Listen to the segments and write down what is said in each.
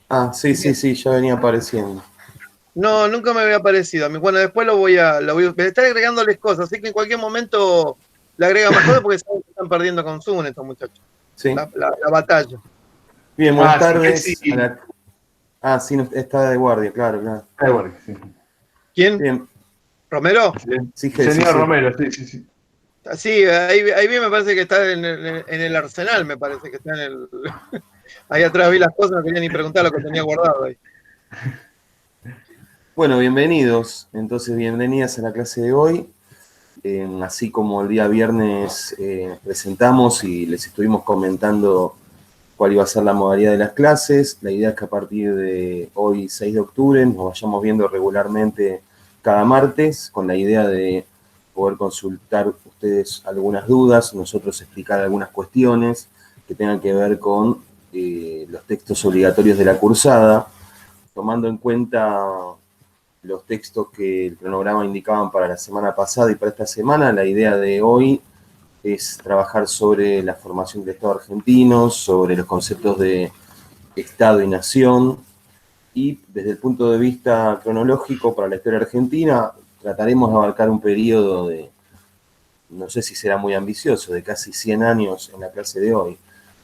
Ah, sí, sí, sí, ya venía apareciendo. No, nunca me había parecido. A mí, bueno, después me está agregándoles cosas, así que en cualquier momento le agrega más cosas porque saben que están perdiendo con Zoom estos muchachos. Sí. La batalla. Bien, buenas Ah, sí, tardes. Jessy. Ah, sí, está de guardia, claro, claro. Bueno, sí. ¿Quién? Bien, ¿Romero? sí, sí, Señor sí. Romero, sí, sí, sí. Sí, ahí bien me parece que está en el Arsenal, me parece que está en el. Ahí atrás vi las cosas, no quería ni preguntar lo que tenía guardado ahí. Bueno, bienvenidos. Entonces, bienvenidas a la clase de hoy. Así como el día viernes presentamos y les estuvimos comentando cuál iba a ser la modalidad de las clases, la idea es que a partir de hoy, 6 de octubre, nos vayamos viendo regularmente cada martes, con la idea de poder consultar ustedes algunas dudas, nosotros explicar algunas cuestiones que tengan que ver con los textos obligatorios de la cursada, tomando en cuenta los textos que el cronograma indicaban para la semana pasada y para esta semana. La idea de hoy es trabajar sobre la formación del Estado argentino, sobre los conceptos de Estado y nación, y desde el punto de vista cronológico para la historia argentina trataremos de abarcar un periodo de, no sé si será muy ambicioso, de casi 100 años en la clase de hoy,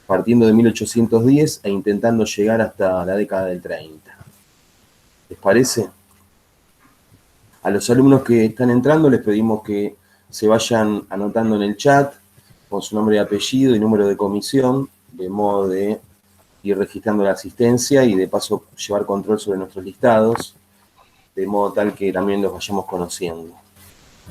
partiendo de 1810 e intentando llegar hasta la década del 30. ¿Les parece? A los alumnos que están entrando les pedimos que se vayan anotando en el chat con su nombre y apellido y número de comisión, de modo de ir registrando la asistencia y de paso llevar control sobre nuestros listados, de modo tal que también los vayamos conociendo.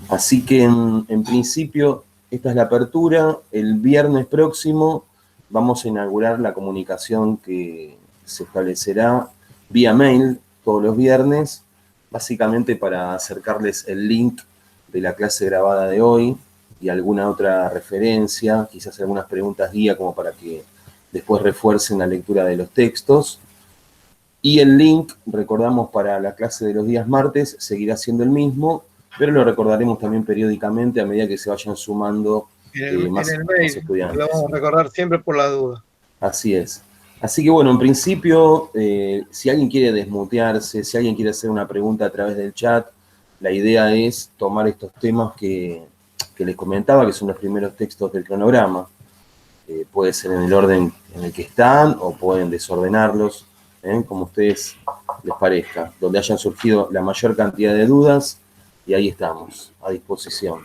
Así que en principio esta es la apertura. El viernes próximo vamos a inaugurar la comunicación que se establecerá vía mail todos los viernes, básicamente para acercarles el link de la clase grabada de hoy y alguna otra referencia, quizás algunas preguntas guía como para que después refuercen la lectura de los textos. Y el link, recordamos, para la clase de los días martes seguirá siendo el mismo, pero lo recordaremos también periódicamente a medida que se vayan sumando En más el mail, lo estudiantes. vamos a recordar siempre por la duda. Así es. Así que bueno, en principio, si alguien quiere desmutearse, si alguien quiere hacer una pregunta a través del chat, la idea es tomar estos temas que les comentaba, que son los primeros textos del cronograma. Puede ser en el orden en el que están o pueden desordenarlos, como a ustedes les parezca, donde hayan surgido la mayor cantidad de dudas, y ahí estamos, a disposición.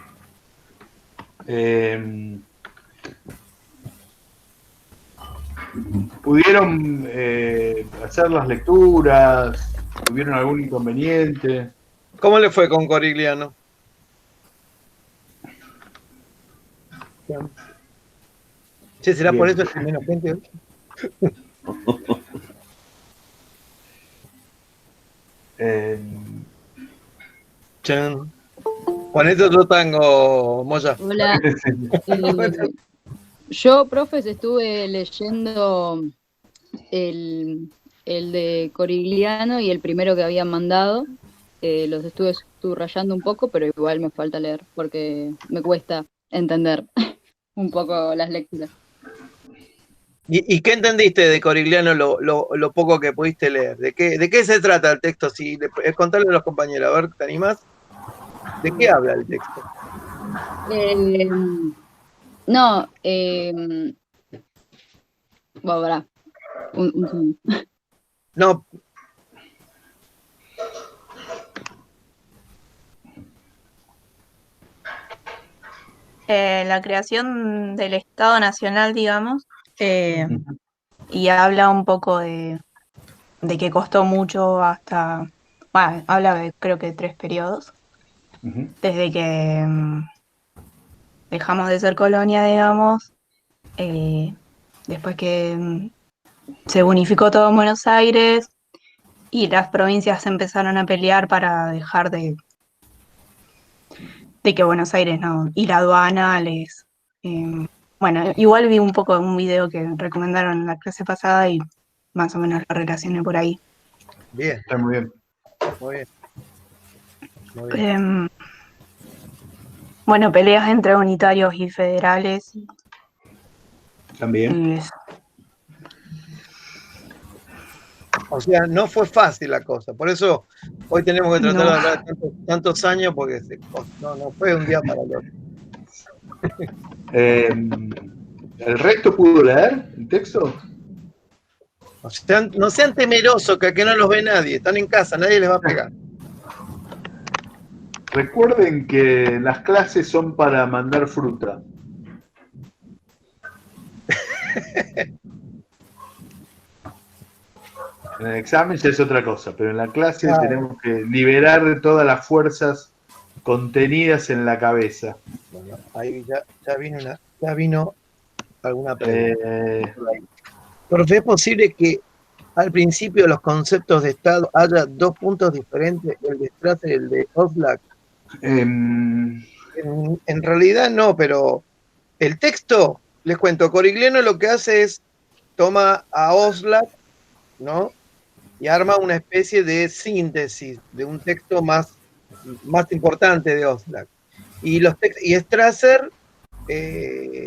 ¿Pudieron hacer las lecturas? ¿Tuvieron algún inconveniente? ¿Cómo le fue con Corigliano? Che, ¿será por Bien. eso que hay menos gente hoy? Eh, Chan. Con esto yo tengo Moya. Hola, eh, yo, profes, estuve leyendo el, el de Corigliano y el primero que habían mandado. Los estuve subrayando un poco, pero igual me falta leer porque me cuesta entender un poco las lecturas. ¿Y qué entendiste de Corigliano lo poco que pudiste leer? ¿De qué se trata el texto? Contarle a los compañeros, a ver, ¿te animás? ¿De qué habla el texto? Eh, no, bueno, pará, un segundo. No, La creación del Estado Nacional, digamos, y habla un poco de que costó mucho hasta, bueno, habla de creo que 3 periodos, desde que dejamos de ser colonia, digamos, eh, después que se unificó todo en Buenos Aires y las provincias se empezaron a pelear para dejar de que Buenos Aires no, y la aduana les... bueno, igual vi un poco de un video que recomendaron en la clase pasada y más o menos lo relacioné por ahí. bien, Está muy bien. muy bien. Muy bien. Bueno, peleas entre unitarios y federales. También. Y eso. O sea, no fue fácil la cosa. Por eso hoy tenemos que tratar No. de hablar tantos años, porque no fue un día para el otro. ¿El resto pudo leer el texto? No sean temerosos, que aquí no los ve nadie. Están en casa, nadie les va a pegar. Recuerden que las clases son para mandar fruta. En el examen ya es otra cosa, pero en la clase Claro. tenemos que liberar todas las fuerzas contenidas en la cabeza. Bueno, ahí ya vino alguna pregunta. Profe, ¿es posible que al principio de los conceptos de Estado haya dos puntos diferentes, el de Strasser y el de Oslak? En realidad no, pero el texto, les cuento, Corigliano lo que hace es toma a Oslak, ¿no? Y arma una especie de síntesis de un texto más importante de Oslak. Y Strasser,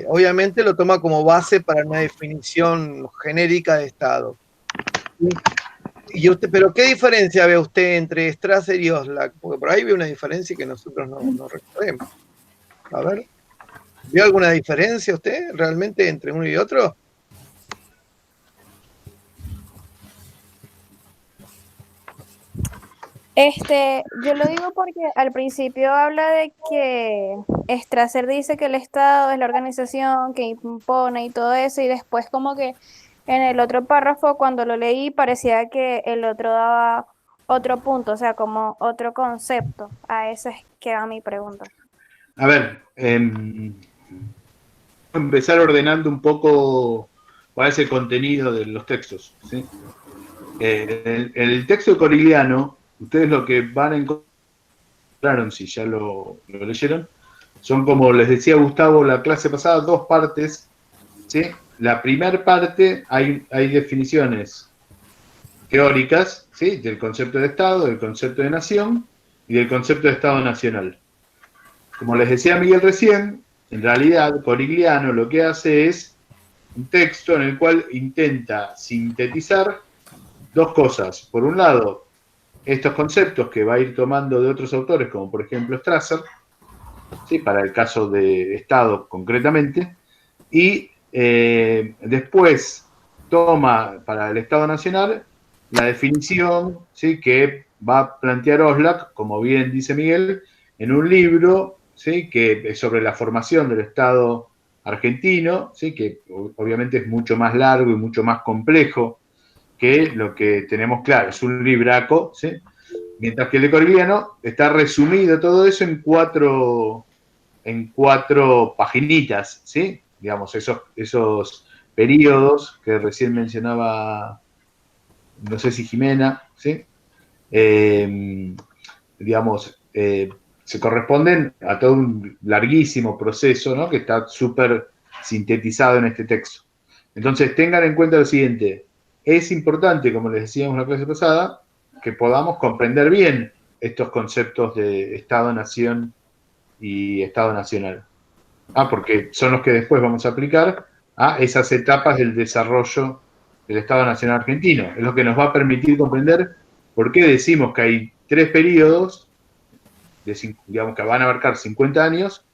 obviamente, lo toma como base para una definición genérica de Estado. Pero ¿qué diferencia ve usted entre Strasser y Oslak? Porque por ahí ve una diferencia que nosotros no recordemos. A ver, ¿vio alguna diferencia usted realmente entre uno y otro? Yo lo digo porque al principio habla de que Strasser dice que el Estado es la organización que impone y todo eso, y después como que en el otro párrafo, cuando lo leí, parecía que el otro daba otro punto, o sea, como otro concepto. A eso es que va mi pregunta. A ver, empezar ordenando un poco cuál es el contenido de los textos, ¿sí? El texto de Corigliano, ustedes lo que van a encontrar, si ya lo leyeron, son, como les decía Gustavo la clase pasada, dos partes, ¿sí? La primera parte hay definiciones teóricas, ¿sí? Del concepto de Estado, del concepto de nación y del concepto de Estado nacional. Como les decía Miguel recién, en realidad Corigliano lo que hace es un texto en el cual intenta sintetizar dos cosas. Por un lado, estos conceptos que va a ir tomando de otros autores, como por ejemplo Strasser, ¿sí? Para el caso de Estado concretamente, y después toma para el Estado Nacional la definición, ¿sí? Que va a plantear Oslak, como bien dice Miguel, en un libro, ¿sí? Que es sobre la formación del Estado argentino, ¿sí? Que obviamente es mucho más largo y mucho más complejo que lo que tenemos claro, es un libraco, ¿sí? Mientras que el de Corigliano está resumido todo eso en cuatro paginitas, ¿sí? Digamos, esos periodos que recién mencionaba, no sé si Jimena, ¿sí? Digamos, se corresponden a todo un larguísimo proceso, ¿no? Que está súper sintetizado en este texto. Entonces, tengan en cuenta lo siguiente. Es importante, como les decíamos en la clase pasada, que podamos comprender bien estos conceptos de Estado-Nación y Estado Nacional. Porque son los que después vamos a aplicar a esas etapas del desarrollo del Estado Nacional argentino. Es lo que nos va a permitir comprender por qué decimos que hay tres periodos, digamos, que van a abarcar 50 años,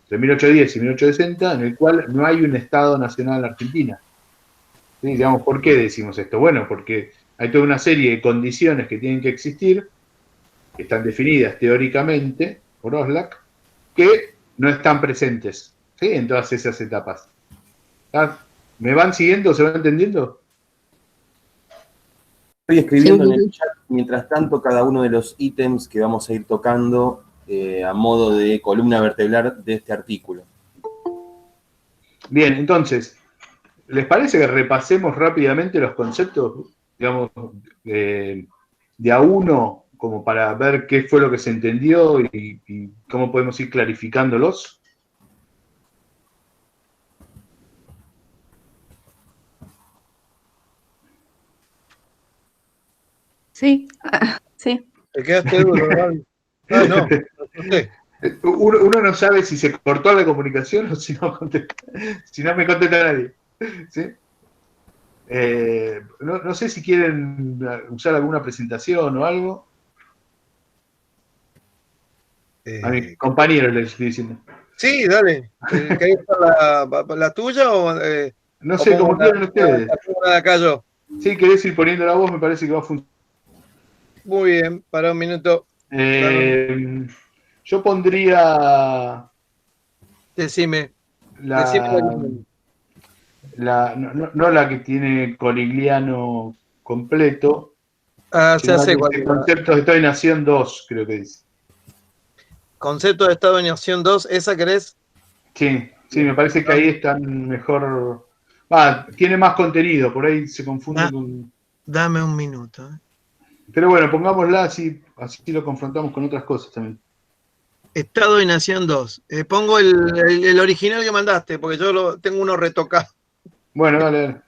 de 1810 y 1860, en el cual no hay un Estado Nacional en Argentina. ¿Sí? Digamos, ¿por qué decimos esto? Bueno, porque hay toda una serie de condiciones que tienen que existir, que están definidas teóricamente por Oslak, que no están presentes, ¿sí? En todas esas etapas. ¿Me van siguiendo? ¿Se van entendiendo? Estoy escribiendo Sí. en el chat, mientras tanto, cada uno de los ítems que vamos a ir tocando a modo de columna vertebral de este artículo. Bien, entonces, ¿les parece que repasemos rápidamente los conceptos, digamos, de a uno, como para ver qué fue lo que se entendió y cómo podemos ir clarificándolos? Sí, sí. ¿Te quedaste duro, Gaby? Ah, no sé. Uno no sabe si se cortó la comunicación o si no me contesta nadie. ¿Sí? No sé si quieren usar alguna presentación o algo. A mi compañero les estoy diciendo. Sí, dale. ¿Querés la tuya o No sé, como quieran ustedes. La acá yo. Sí, querés ir poniendo la voz, me parece que va a funcionar. Muy bien, para un minuto. Yo pondría Decime. no la que tiene Corigliano completo, Ya sé sino cuál el es. concepto de Estado y Nación 2, creo que dice. Concepto de Estado y Nación 2, ¿esa querés? Sí, me parece que ahí están mejor. Tiene más contenido, por ahí se confunde con. Dame un minuto. Pero bueno, pongámosla así lo confrontamos con otras cosas también. Estado y Nación 2. Pongo el original que mandaste, porque yo tengo uno retocado. Bueno, dale.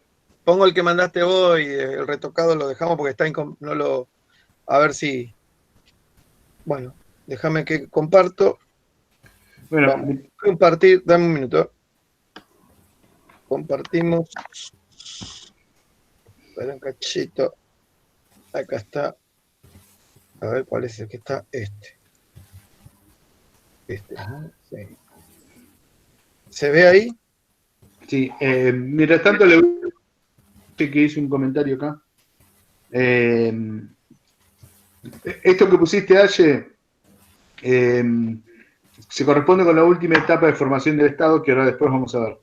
Pongo el que mandaste vos y el retocado lo dejamos porque está a ver si. Bueno, déjame que comparto. Bueno, vamos a compartir, dame un minuto. Compartimos. Espera un cachito. Acá está. A ver cuál es el que está. Este. Sí. ¿Se ve ahí? Sí, mientras tanto le que hice un comentario acá. Esto que pusiste, Aye, se corresponde con la última etapa de formación del Estado que ahora después vamos a ver.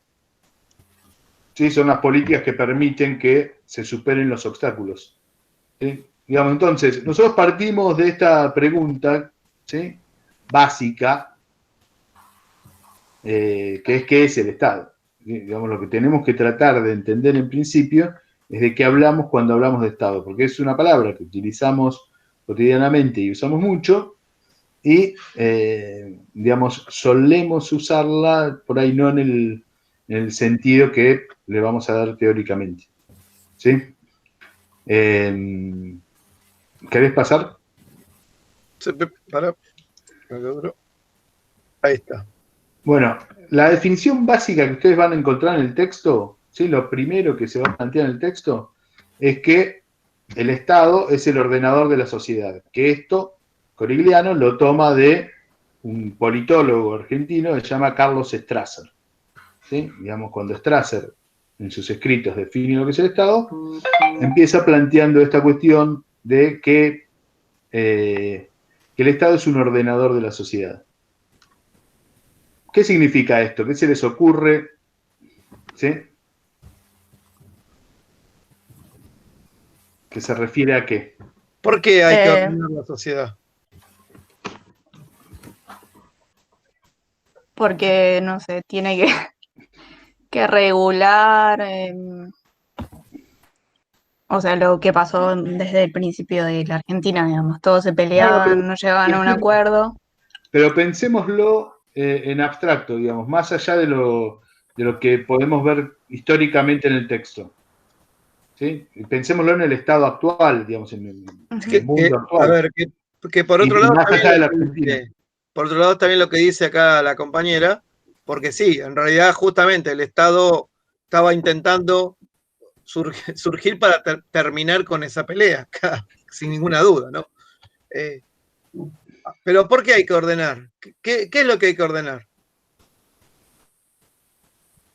¿Sí? Son las políticas que permiten que se superen los obstáculos. ¿Sí? Digamos, entonces, nosotros partimos de esta pregunta, ¿sí?, básica, que es ¿qué es el Estado? Digamos, lo que tenemos que tratar de entender en principio es de qué hablamos cuando hablamos de Estado, porque es una palabra que utilizamos cotidianamente y usamos mucho, y, digamos, solemos usarla por ahí no en el sentido que le vamos a dar teóricamente. ¿Sí? ¿Querés pasar? Ahí está. Bueno, la definición básica que ustedes van a encontrar en el texto, ¿sí?, lo primero que se va a plantear en el texto, es que el Estado es el ordenador de la sociedad. Que esto, Corigliano lo toma de un politólogo argentino que se llama Carlos Strasser. ¿Sí? Digamos, cuando Strasser en sus escritos define lo que es el Estado, empieza planteando esta cuestión de que el Estado es un ordenador de la sociedad. ¿Qué significa esto? ¿Qué se les ocurre? ¿Sí? ¿Que se refiere a qué? ¿Por qué hay que ordenar la sociedad? Porque, no sé, tiene que regular, o sea, lo que pasó desde el principio de la Argentina, digamos, todos se peleaban, no llegaban a un acuerdo. Pero pensémoslo en abstracto, digamos, más allá de lo que podemos ver históricamente en el texto. ¿Sí? Pensémoslo en el estado actual, digamos, en el mundo actual. A ver, que por otro lado, más allá de la Argentina. Por otro lado, también lo que dice acá la compañera, porque sí, en realidad justamente el Estado estaba intentando surgir para terminar con esa pelea, sin ninguna duda, ¿no? Pero ¿por qué hay que ordenar? ¿Qué es lo que hay que ordenar?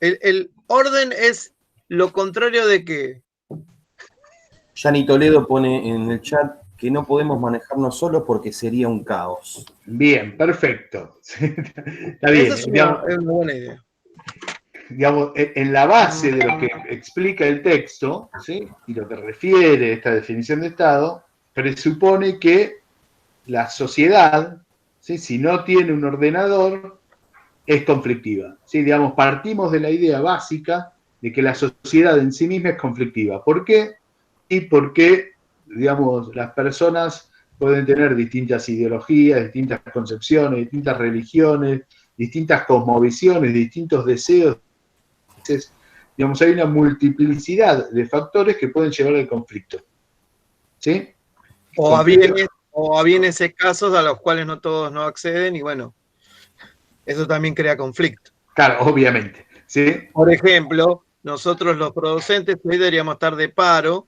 El orden es lo contrario de qué. Yani Toledo pone en el chat que no podemos manejarnos solos porque sería un caos. Bien, perfecto. Está bien. Esa es una buena idea. Digamos, en la base de lo que explica el texto, ¿sí?, y lo que refiere esta definición de Estado, presupone que la sociedad, ¿sí?, si no tiene un ordenador, es conflictiva. ¿Sí? Digamos, partimos de la idea básica de que la sociedad en sí misma es conflictiva. ¿Por qué? Y porque, digamos, las personas pueden tener distintas ideologías, distintas concepciones, distintas religiones, distintas cosmovisiones, distintos deseos. Digamos, hay una multiplicidad de factores que pueden llevar al conflicto. ¿Sí? O a bienes escasos a los cuales no todos no acceden y bueno, eso también crea conflicto. Claro, obviamente. ¿Sí? Por ejemplo, nosotros los producentes hoy deberíamos estar de paro,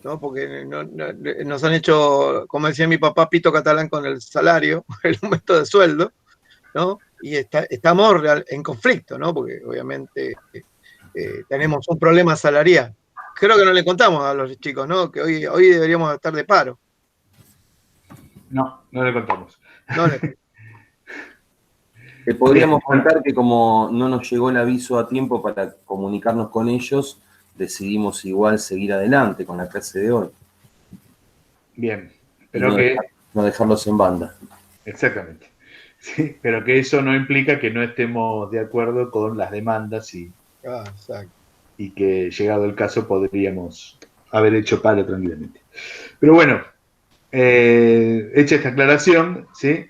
¿no? Porque nos han hecho, como decía mi papá, pito catalán con el salario, el aumento de sueldo, ¿no? Y estamos en conflicto, ¿no? Porque obviamente tenemos un problema salarial. Creo que no le contamos a los chicos, ¿no? Que hoy deberíamos estar de paro. No le contamos. No le... Te podríamos contar que como no nos llegó el aviso a tiempo para comunicarnos con ellos, decidimos igual seguir adelante con la clase de hoy. Bien, pero no dejarlos en banda. Exactamente. Sí, pero que eso no implica que no estemos de acuerdo con las demandas y que llegado el caso podríamos haber hecho paro tranquilamente. Pero bueno, hecha esta aclaración, ¿sí?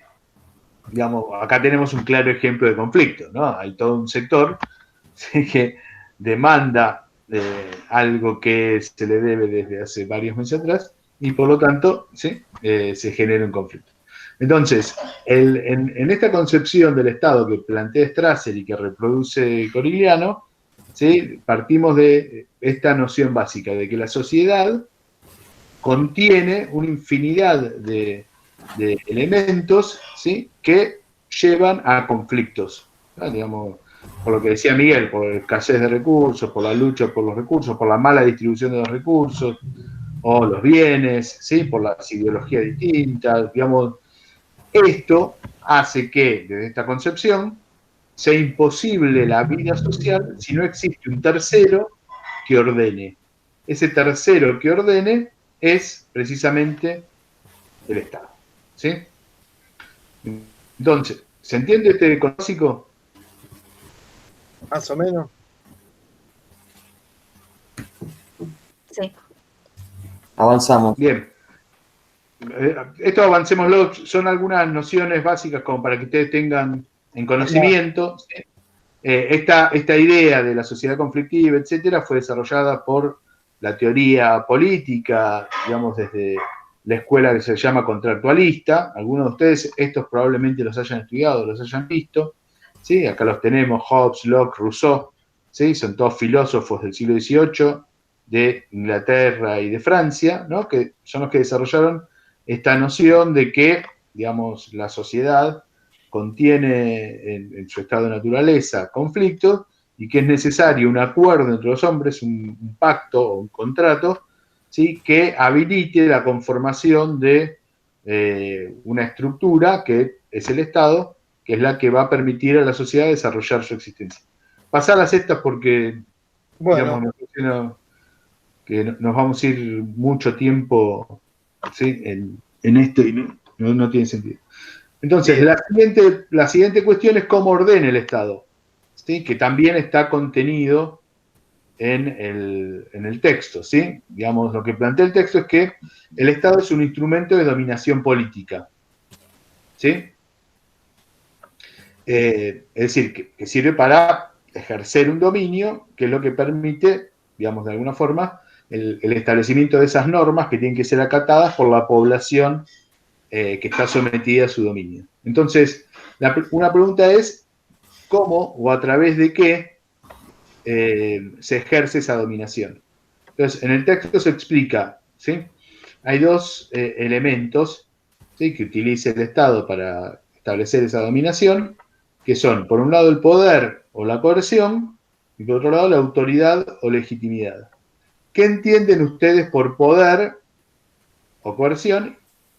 Digamos, acá tenemos un claro ejemplo de conflicto, ¿no? Hay todo un sector, ¿sí?, que demanda algo que se le debe desde hace varios meses atrás y por lo tanto, ¿sí?, se genera un conflicto. Entonces, en esta concepción del Estado que plantea Strasser y que reproduce Corigliano, ¿sí?, partimos de esta noción básica de que la sociedad contiene una infinidad de elementos, ¿sí?, que llevan a conflictos, ¿no? Digamos, por lo que decía Miguel, por la escasez de recursos, por la lucha por los recursos, por la mala distribución de los recursos o los bienes, ¿sí?, por las ideologías distintas, digamos. Esto hace que, desde esta concepción, sea imposible la vida social si no existe un tercero que ordene. Ese tercero que ordene es precisamente el Estado, ¿sí? Entonces, ¿se entiende este básico? Más o menos. Sí. Avanzamos. Bien. Esto avancémoslo, son algunas nociones básicas como para que ustedes tengan en conocimiento. ¿Sí? Esta idea de la sociedad conflictiva, etcétera, fue desarrollada por la teoría política, digamos, desde la escuela que se llama contractualista. Algunos de ustedes estos probablemente los hayan estudiado, los hayan visto. ¿Sí? Acá los tenemos, Hobbes, Locke, Rousseau, ¿sí? Son todos filósofos del siglo XVIII, de Inglaterra y de Francia, ¿no?, que son los que desarrollaron esta noción de que, digamos, la sociedad contiene en su estado de naturaleza conflictos y que es necesario un acuerdo entre los hombres, un pacto o un contrato, ¿sí?, que habilite la conformación de una estructura que es el Estado, que es la que va a permitir a la sociedad desarrollar su existencia. Pasarlas estas porque, bueno, digamos, que nos vamos a ir mucho tiempo, ¿sí?, en esto y no tiene sentido. Entonces, la siguiente cuestión es cómo ordena el Estado, ¿sí?, que también está contenido en el texto, ¿sí? Digamos, lo que plantea el texto es que el Estado es un instrumento de dominación política, ¿sí? Es decir, que sirve para ejercer un dominio, que es lo que permite, digamos, de alguna forma, el establecimiento de esas normas que tienen que ser acatadas por la población que está sometida a su dominio. Entonces, una pregunta es, ¿cómo o a través de qué se ejerce esa dominación? Entonces, en el texto se explica, ¿sí? Hay dos elementos, ¿sí?, que utiliza el Estado para establecer esa dominación, que son, por un lado, el poder o la coerción, y por otro lado, la autoridad o legitimidad. ¿Qué entienden ustedes por poder o coerción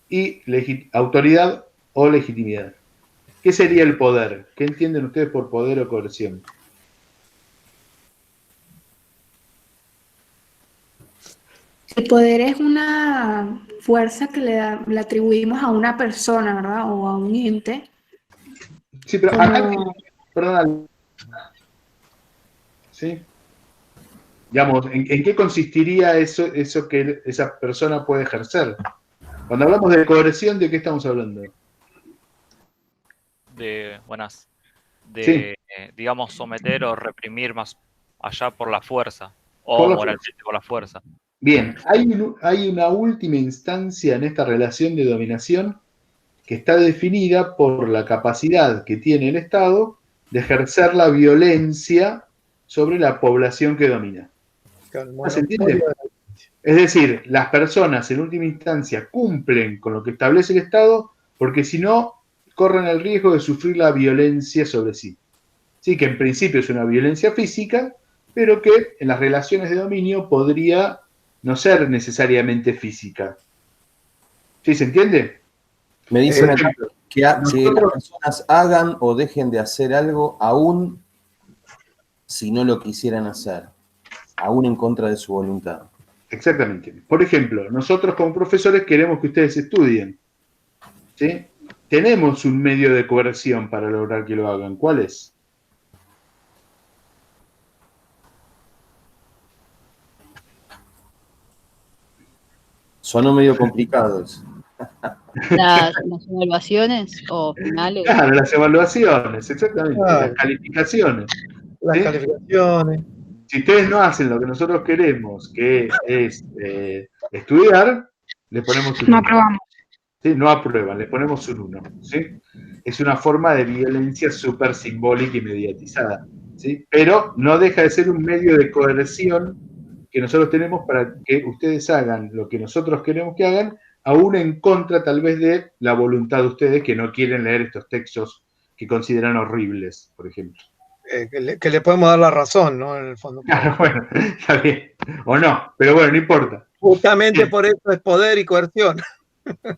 y autoridad o legitimidad? ¿Qué sería el poder? ¿Qué entienden ustedes por poder o coerción? El poder es una fuerza que le atribuimos a una persona, ¿verdad? O a un ente. Sí, pero acá, perdón, ¿sí? Digamos, ¿en qué consistiría eso que esa persona puede ejercer? Cuando hablamos de coerción, ¿de qué estamos hablando? Digamos, someter o reprimir más allá por la fuerza, o Por la moralmente por la fuerza. Bien, hay una última instancia en esta relación de dominación que está definida por la capacidad que tiene el Estado de ejercer la violencia sobre la población que domina. Claro, ¿Se entiende? Es decir, las personas en última instancia cumplen con lo que establece el Estado porque si no corren el riesgo de sufrir la violencia sobre sí. Sí, que en principio es una violencia física, pero que en las relaciones de dominio podría no ser necesariamente física. ¿Sí se entiende? Me dicen acá ejemplo, que las personas hagan o dejen de hacer algo aún si no lo quisieran hacer, aún en contra de su voluntad. Exactamente. Por ejemplo, nosotros como profesores queremos que ustedes estudien. ¿Sí? Tenemos un medio de coerción para lograr que lo hagan. ¿Cuál es? Sonó medio complicado eso. Las evaluaciones o finales. Claro, las evaluaciones, exactamente, Claro. las calificaciones. Las ¿Sí? calificaciones. Si ustedes no hacen lo que nosotros queremos, que es estudiar, le ponemos un 1. No aprobamos. ¿Sí? No aprueban, le ponemos un 1. ¿Sí? Es una forma de violencia súper simbólica y mediatizada. ¿Sí? Pero no deja de ser un medio de coerción que nosotros tenemos para que ustedes hagan lo que nosotros queremos que hagan, aún en contra tal vez de la voluntad de ustedes que no quieren leer estos textos que consideran horribles, por ejemplo. Que le podemos dar la razón, ¿no? En el fondo. Claro, bueno, está bien. O no, pero bueno, no importa. Justamente por eso es poder y coerción.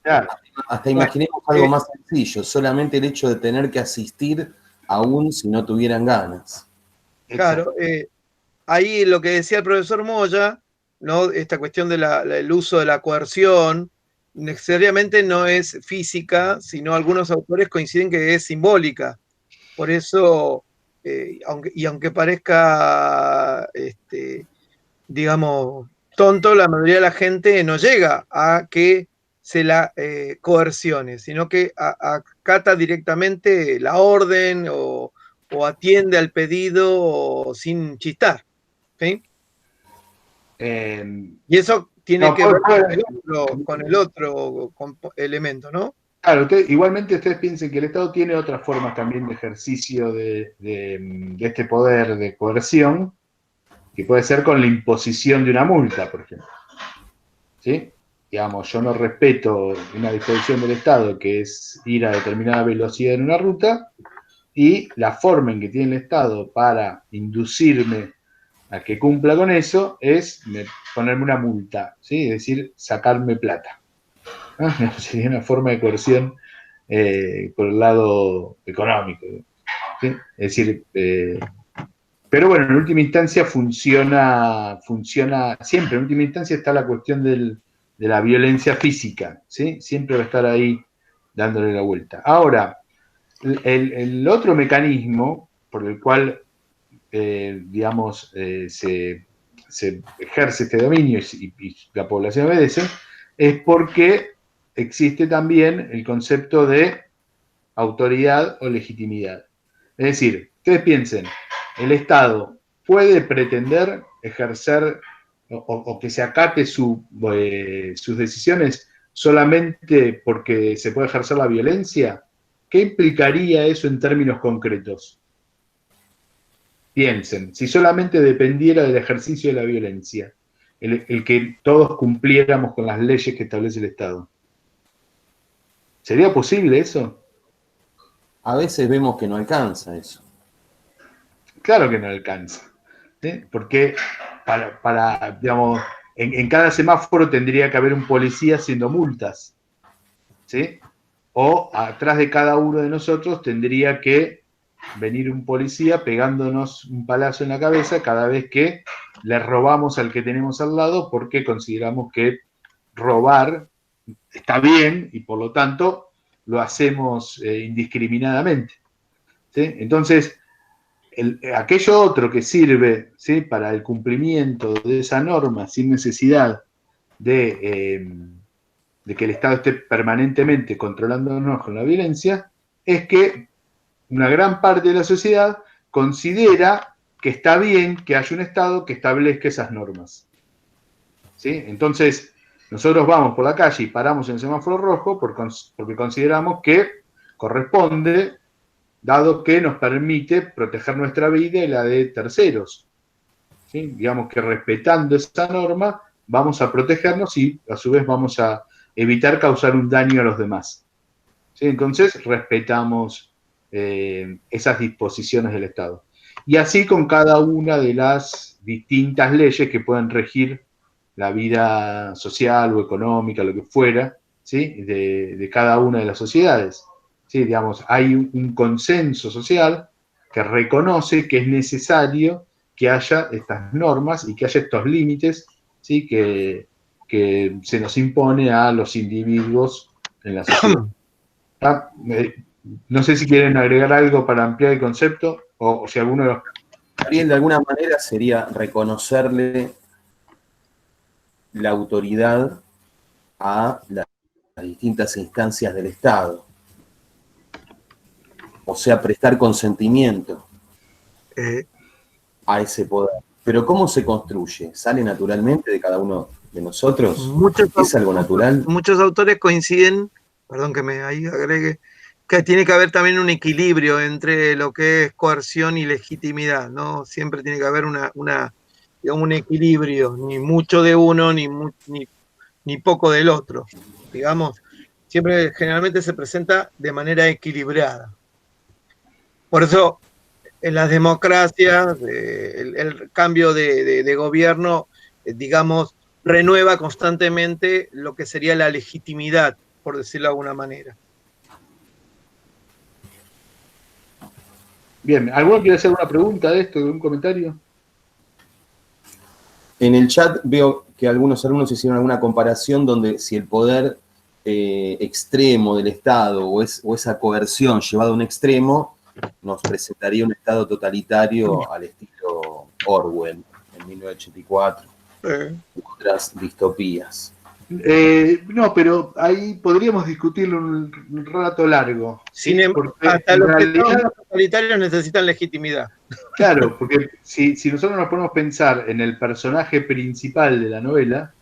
Claro. Hasta imaginemos algo más sencillo, solamente el hecho de tener que asistir aún si no tuvieran ganas. Claro, ahí lo que decía el profesor Moya, ¿no? Esta cuestión del uso de la coerción, necesariamente no es física, sino algunos autores coinciden que es simbólica. Por eso, aunque parezca, digamos, tonto, la mayoría de la gente no llega a que se la coercione, sino que acata directamente la orden o atiende al pedido sin chistar. ¿Sí? Y eso tiene que ver con el otro elemento, ¿no? Claro, igualmente ustedes piensen que el Estado tiene otras formas también de ejercicio de este poder de coerción, que puede ser con la imposición de una multa, por ejemplo. ¿Sí? Digamos, yo no respeto una disposición del Estado que es ir a determinada velocidad en una ruta, y la forma en que tiene el Estado para inducirme a que cumpla con eso es ponerme una multa, ¿sí? Es decir, sacarme plata. Sería una forma de coerción por el lado económico, ¿sí? Es decir, pero bueno, en última instancia funciona siempre, en última instancia está la cuestión de la violencia física, ¿sí? Siempre va a estar ahí dándole la vuelta. Ahora, el otro mecanismo por el cual, digamos, se ejerce este dominio y la población obedece, es porque existe también el concepto de autoridad o legitimidad. Es decir, ustedes piensen, el Estado puede pretender ejercer o que se acate sus decisiones solamente porque se puede ejercer la violencia. ¿Qué implicaría eso en términos concretos? Piensen, si solamente dependiera del ejercicio de la violencia, el que todos cumpliéramos con las leyes que establece el Estado. ¿Sería posible eso? A veces vemos que no alcanza eso. Claro que no alcanza. ¿Sí? Porque digamos, en cada semáforo tendría que haber un policía haciendo multas. ¿Sí? O atrás de cada uno de nosotros tendría que venir un policía pegándonos un palazo en la cabeza cada vez que le robamos al que tenemos al lado, porque consideramos que robar está bien y por lo tanto lo hacemos indiscriminadamente. ¿Sí? Entonces, aquello otro que sirve, ¿sí?, para el cumplimiento de esa norma sin necesidad de que el Estado esté permanentemente controlándonos con la violencia, es que una gran parte de la sociedad considera que está bien que haya un Estado que establezca esas normas. ¿Sí? Entonces, nosotros vamos por la calle y paramos en el semáforo rojo porque consideramos que corresponde dado que nos permite proteger nuestra vida y la de terceros. ¿Sí? Digamos que respetando esa norma vamos a protegernos y a su vez vamos a evitar causar un daño a los demás. ¿Sí? Entonces respetamos esas disposiciones del Estado. Y así con cada una de las distintas leyes que pueden regir la vida social o económica, lo que fuera, ¿sí? de cada una de las sociedades. ¿Sí? Digamos, hay un consenso social que reconoce que es necesario que haya estas normas y que haya estos límites, ¿sí? que se nos impone a los individuos en la sociedad. No sé si quieren agregar algo para ampliar el concepto, o si alguno de los... Bien, de alguna manera sería reconocerle la autoridad a las distintas instancias del Estado. O sea, prestar consentimiento a ese poder. Pero ¿cómo se construye? ¿Sale naturalmente de cada uno de nosotros? ¿Es algo natural? Muchos autores coinciden, perdón que me ahí agregue, que tiene que haber también un equilibrio entre lo que es coerción y legitimidad, ¿no? Siempre tiene que haber un equilibrio, ni mucho de uno, ni poco del otro. Digamos, siempre generalmente se presenta de manera equilibrada. Por eso, en las democracias, el cambio de gobierno, digamos, renueva constantemente lo que sería la legitimidad, por decirlo de alguna manera. Bien, ¿alguno quiere hacer una pregunta de esto, de un comentario? En el chat veo que algunos alumnos hicieron alguna comparación donde si el poder extremo del Estado o esa coerción llevada a un extremo nos presentaría un Estado totalitario al estilo Orwell en 1984 u otras distopías. No, pero ahí podríamos discutirlo un rato largo. Hasta los estados totalitarios necesitan legitimidad. Claro, porque si nosotros nos ponemos a pensar en el personaje principal de la novela,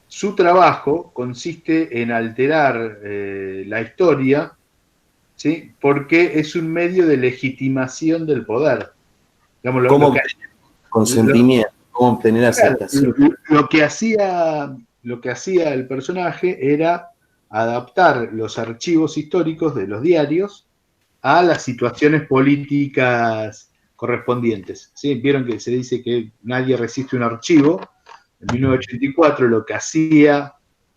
su trabajo consiste en alterar la historia, ¿sí? Porque es un medio de legitimación del poder. Digamos, ¿Cómo consentimiento? ¿Cómo obtener aceptación? Lo que hacía el personaje era adaptar los archivos históricos de los diarios a las situaciones políticas correspondientes. ¿Sí? Vieron que se dice que nadie resiste un archivo. En 1984 lo que hacía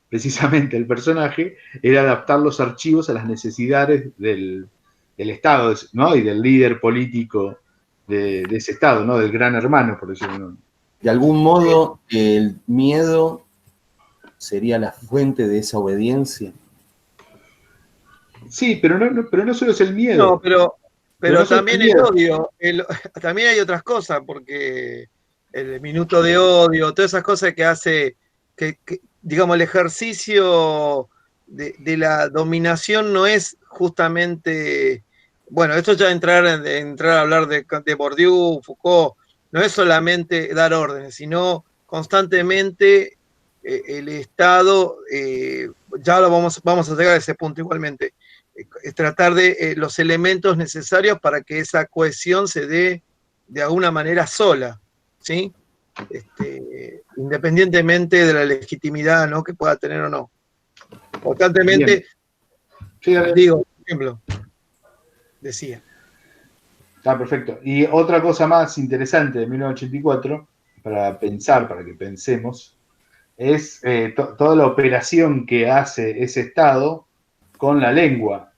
precisamente el personaje era adaptar los archivos a las necesidades del Estado, ¿no? Y del líder político de ese Estado, ¿no? Del gran hermano, por decirlo. De algún modo, el miedo sería la fuente de esa obediencia. Sí, pero no solo es el miedo. No, pero también el odio. También hay otras cosas, porque el minuto de odio, todas esas cosas que hace, que digamos, el ejercicio de la dominación no es justamente, bueno, esto ya entrar a hablar de Bourdieu, Foucault, no es solamente dar órdenes, sino constantemente el Estado, ya lo vamos a llegar a ese punto igualmente, es tratar de los elementos necesarios para que esa cohesión se dé de alguna manera sola, ¿sí? Independientemente de la legitimidad, ¿no? Que pueda tener o no. Constantemente, sí, digo, por ejemplo, decía. Está perfecto. Y otra cosa más interesante de 1984, para que pensemos, es toda la operación que hace ese Estado con la lengua,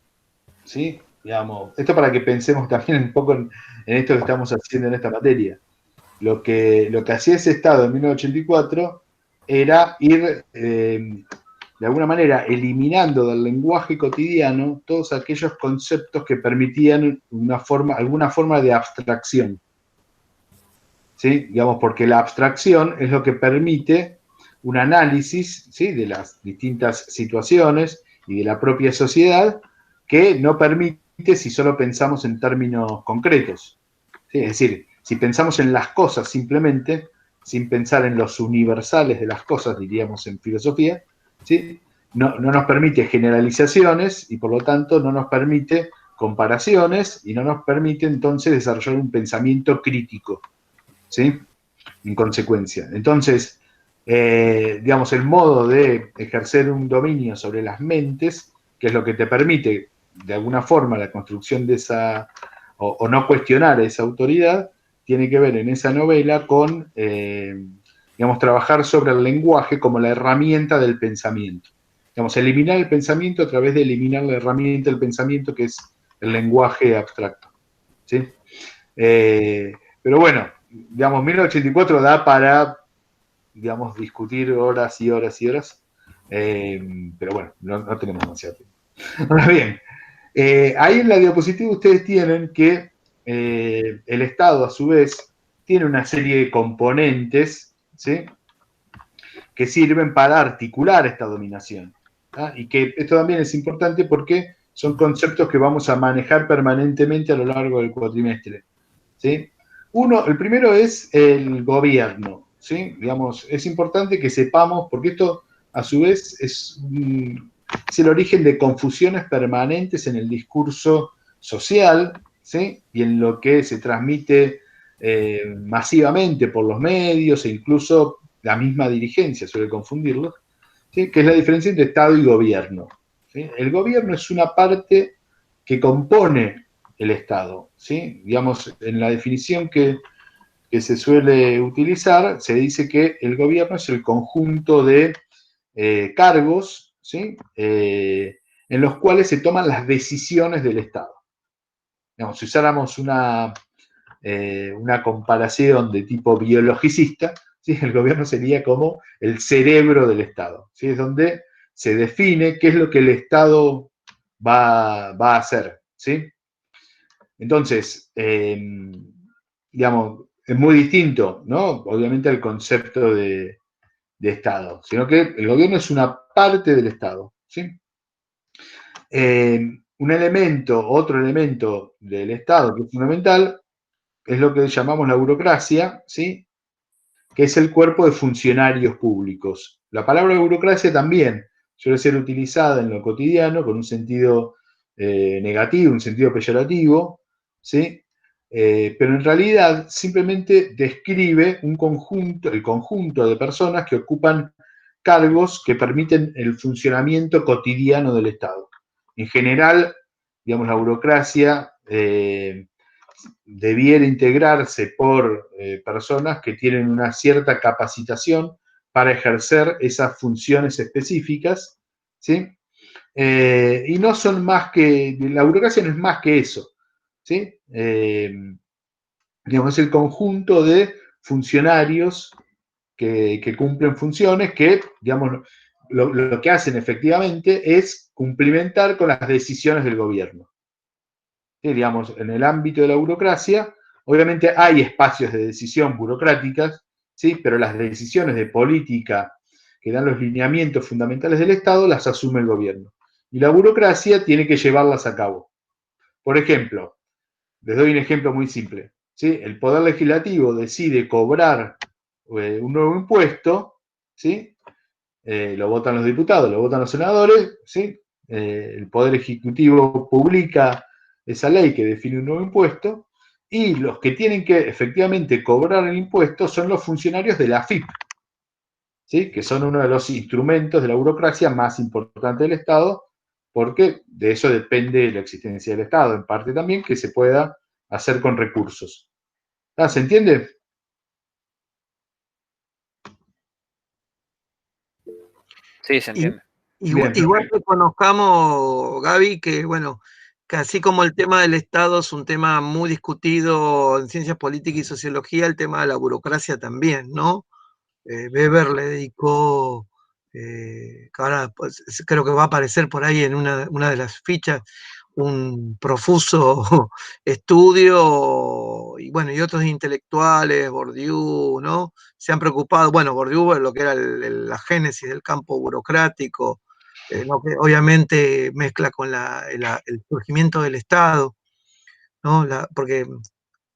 ¿sí? Digamos, esto para que pensemos también un poco en esto que estamos haciendo en esta materia. Lo que hacía ese Estado en 1984 era ir, de alguna manera, eliminando del lenguaje cotidiano todos aquellos conceptos que permitían alguna forma de abstracción. ¿Sí? Digamos, porque la abstracción es lo que permite un análisis, ¿sí? De las distintas situaciones y de la propia sociedad que no permite si solo pensamos en términos concretos. ¿Sí? Es decir, si pensamos en las cosas simplemente, sin pensar en los universales de las cosas, diríamos en filosofía, ¿sí? No nos permite generalizaciones y por lo tanto no nos permite comparaciones y no nos permite entonces desarrollar un pensamiento crítico, ¿sí? En consecuencia. Entonces, digamos, el modo de ejercer un dominio sobre las mentes, que es lo que te permite, de alguna forma, la construcción de esa, o no cuestionar esa autoridad, tiene que ver en esa novela con, digamos, trabajar sobre el lenguaje como la herramienta del pensamiento. Digamos, eliminar el pensamiento a través de eliminar la herramienta del pensamiento, que es el lenguaje abstracto, ¿sí? Pero bueno, digamos, 1984 da para, digamos, discutir horas y horas y horas, pero bueno, no tenemos demasiado tiempo. Ahora bien, ahí en la diapositiva ustedes tienen que el Estado, a su vez, tiene una serie de componentes, ¿sí?, que sirven para articular esta dominación. Y que esto también es importante porque son conceptos que vamos a manejar permanentemente a lo largo del cuatrimestre, ¿sí? El primero es el gobierno, ¿sí? Digamos, es importante que sepamos, porque esto a su vez es el origen de confusiones permanentes en el discurso social, ¿sí?, y en lo que se transmite masivamente por los medios e incluso la misma dirigencia suele confundirlo, ¿sí?, que es la diferencia entre Estado y gobierno, ¿sí? El gobierno es una parte que compone el Estado, ¿sí? Digamos, en la definición que se suele utilizar, se dice que el gobierno es el conjunto de cargos, ¿sí?, en los cuales se toman las decisiones del Estado. Digamos, si usáramos una comparación de tipo biologicista, ¿sí?, el gobierno sería como el cerebro del Estado, ¿sí? Es donde se define qué es lo que el Estado va a hacer, ¿sí? Entonces, digamos, es muy distinto, ¿no?, obviamente, al concepto de Estado, sino que el gobierno es una parte del Estado, ¿sí? Otro elemento del Estado que es fundamental es lo que llamamos la burocracia, ¿sí?, que es el cuerpo de funcionarios públicos. La palabra burocracia también suele ser utilizada en lo cotidiano con un sentido negativo, un sentido peyorativo, ¿sí? Pero en realidad simplemente describe el conjunto de personas que ocupan cargos que permiten el funcionamiento cotidiano del Estado. En general, digamos, la burocracia debiera integrarse por personas que tienen una cierta capacitación para ejercer esas funciones específicas, ¿sí? Y no son más que, la burocracia no es más que eso, ¿sí? Digamos, es el conjunto de funcionarios que cumplen funciones que, digamos, lo que hacen efectivamente es cumplimentar con las decisiones del gobierno. ¿Sí? Digamos, en el ámbito de la burocracia, obviamente hay espacios de decisión burocráticas, ¿sí?, pero las decisiones de política que dan los lineamientos fundamentales del Estado las asume el gobierno. Y la burocracia tiene que llevarlas a cabo. Por ejemplo, les doy un ejemplo muy simple, ¿sí? El Poder Legislativo decide cobrar un nuevo impuesto, ¿sí? Lo votan los diputados, lo votan los senadores, ¿sí? El Poder Ejecutivo publica esa ley que define un nuevo impuesto, y los que tienen que efectivamente cobrar el impuesto son los funcionarios de la AFIP, ¿sí?, que son uno de los instrumentos de la burocracia más importantes del Estado, porque de eso depende la existencia del Estado, en parte también que se pueda hacer con recursos. ¿Se entiende? Sí, se entiende. Igual que conozcamos, Gaby, que bueno, que así como el tema del Estado es un tema muy discutido en ciencias políticas y sociología, el tema de la burocracia también, ¿no? Weber le dedicó, que ahora pues, creo que va a aparecer por ahí en una de las fichas, un profuso estudio, y bueno, y otros intelectuales, Bourdieu, ¿no? Se han preocupado, bueno, Bourdieu, lo que era la génesis del campo burocrático, ¿no?, que obviamente mezcla con el surgimiento del Estado, ¿no? Porque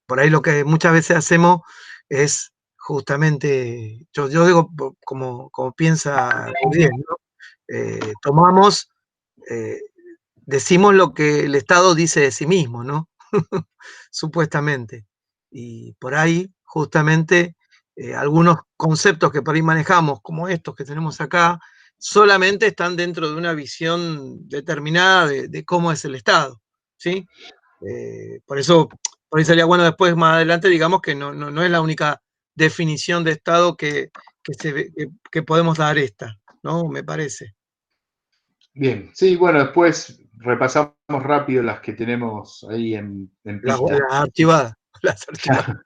por ahí lo que muchas veces hacemos es justamente, yo digo como piensa Bourdieu, ¿no? Tomamos decimos lo que el Estado dice de sí mismo, ¿no? Supuestamente. Y por ahí, justamente, algunos conceptos que por ahí manejamos, como estos que tenemos acá, solamente están dentro de una visión determinada de cómo es el Estado, ¿sí? Por eso sería bueno después, más adelante, digamos que no es la única definición de Estado que podemos dar esta, ¿no? Me parece. Bien, sí, bueno, después repasamos rápido las que tenemos ahí en Las pista. archivadas. Las archivadas.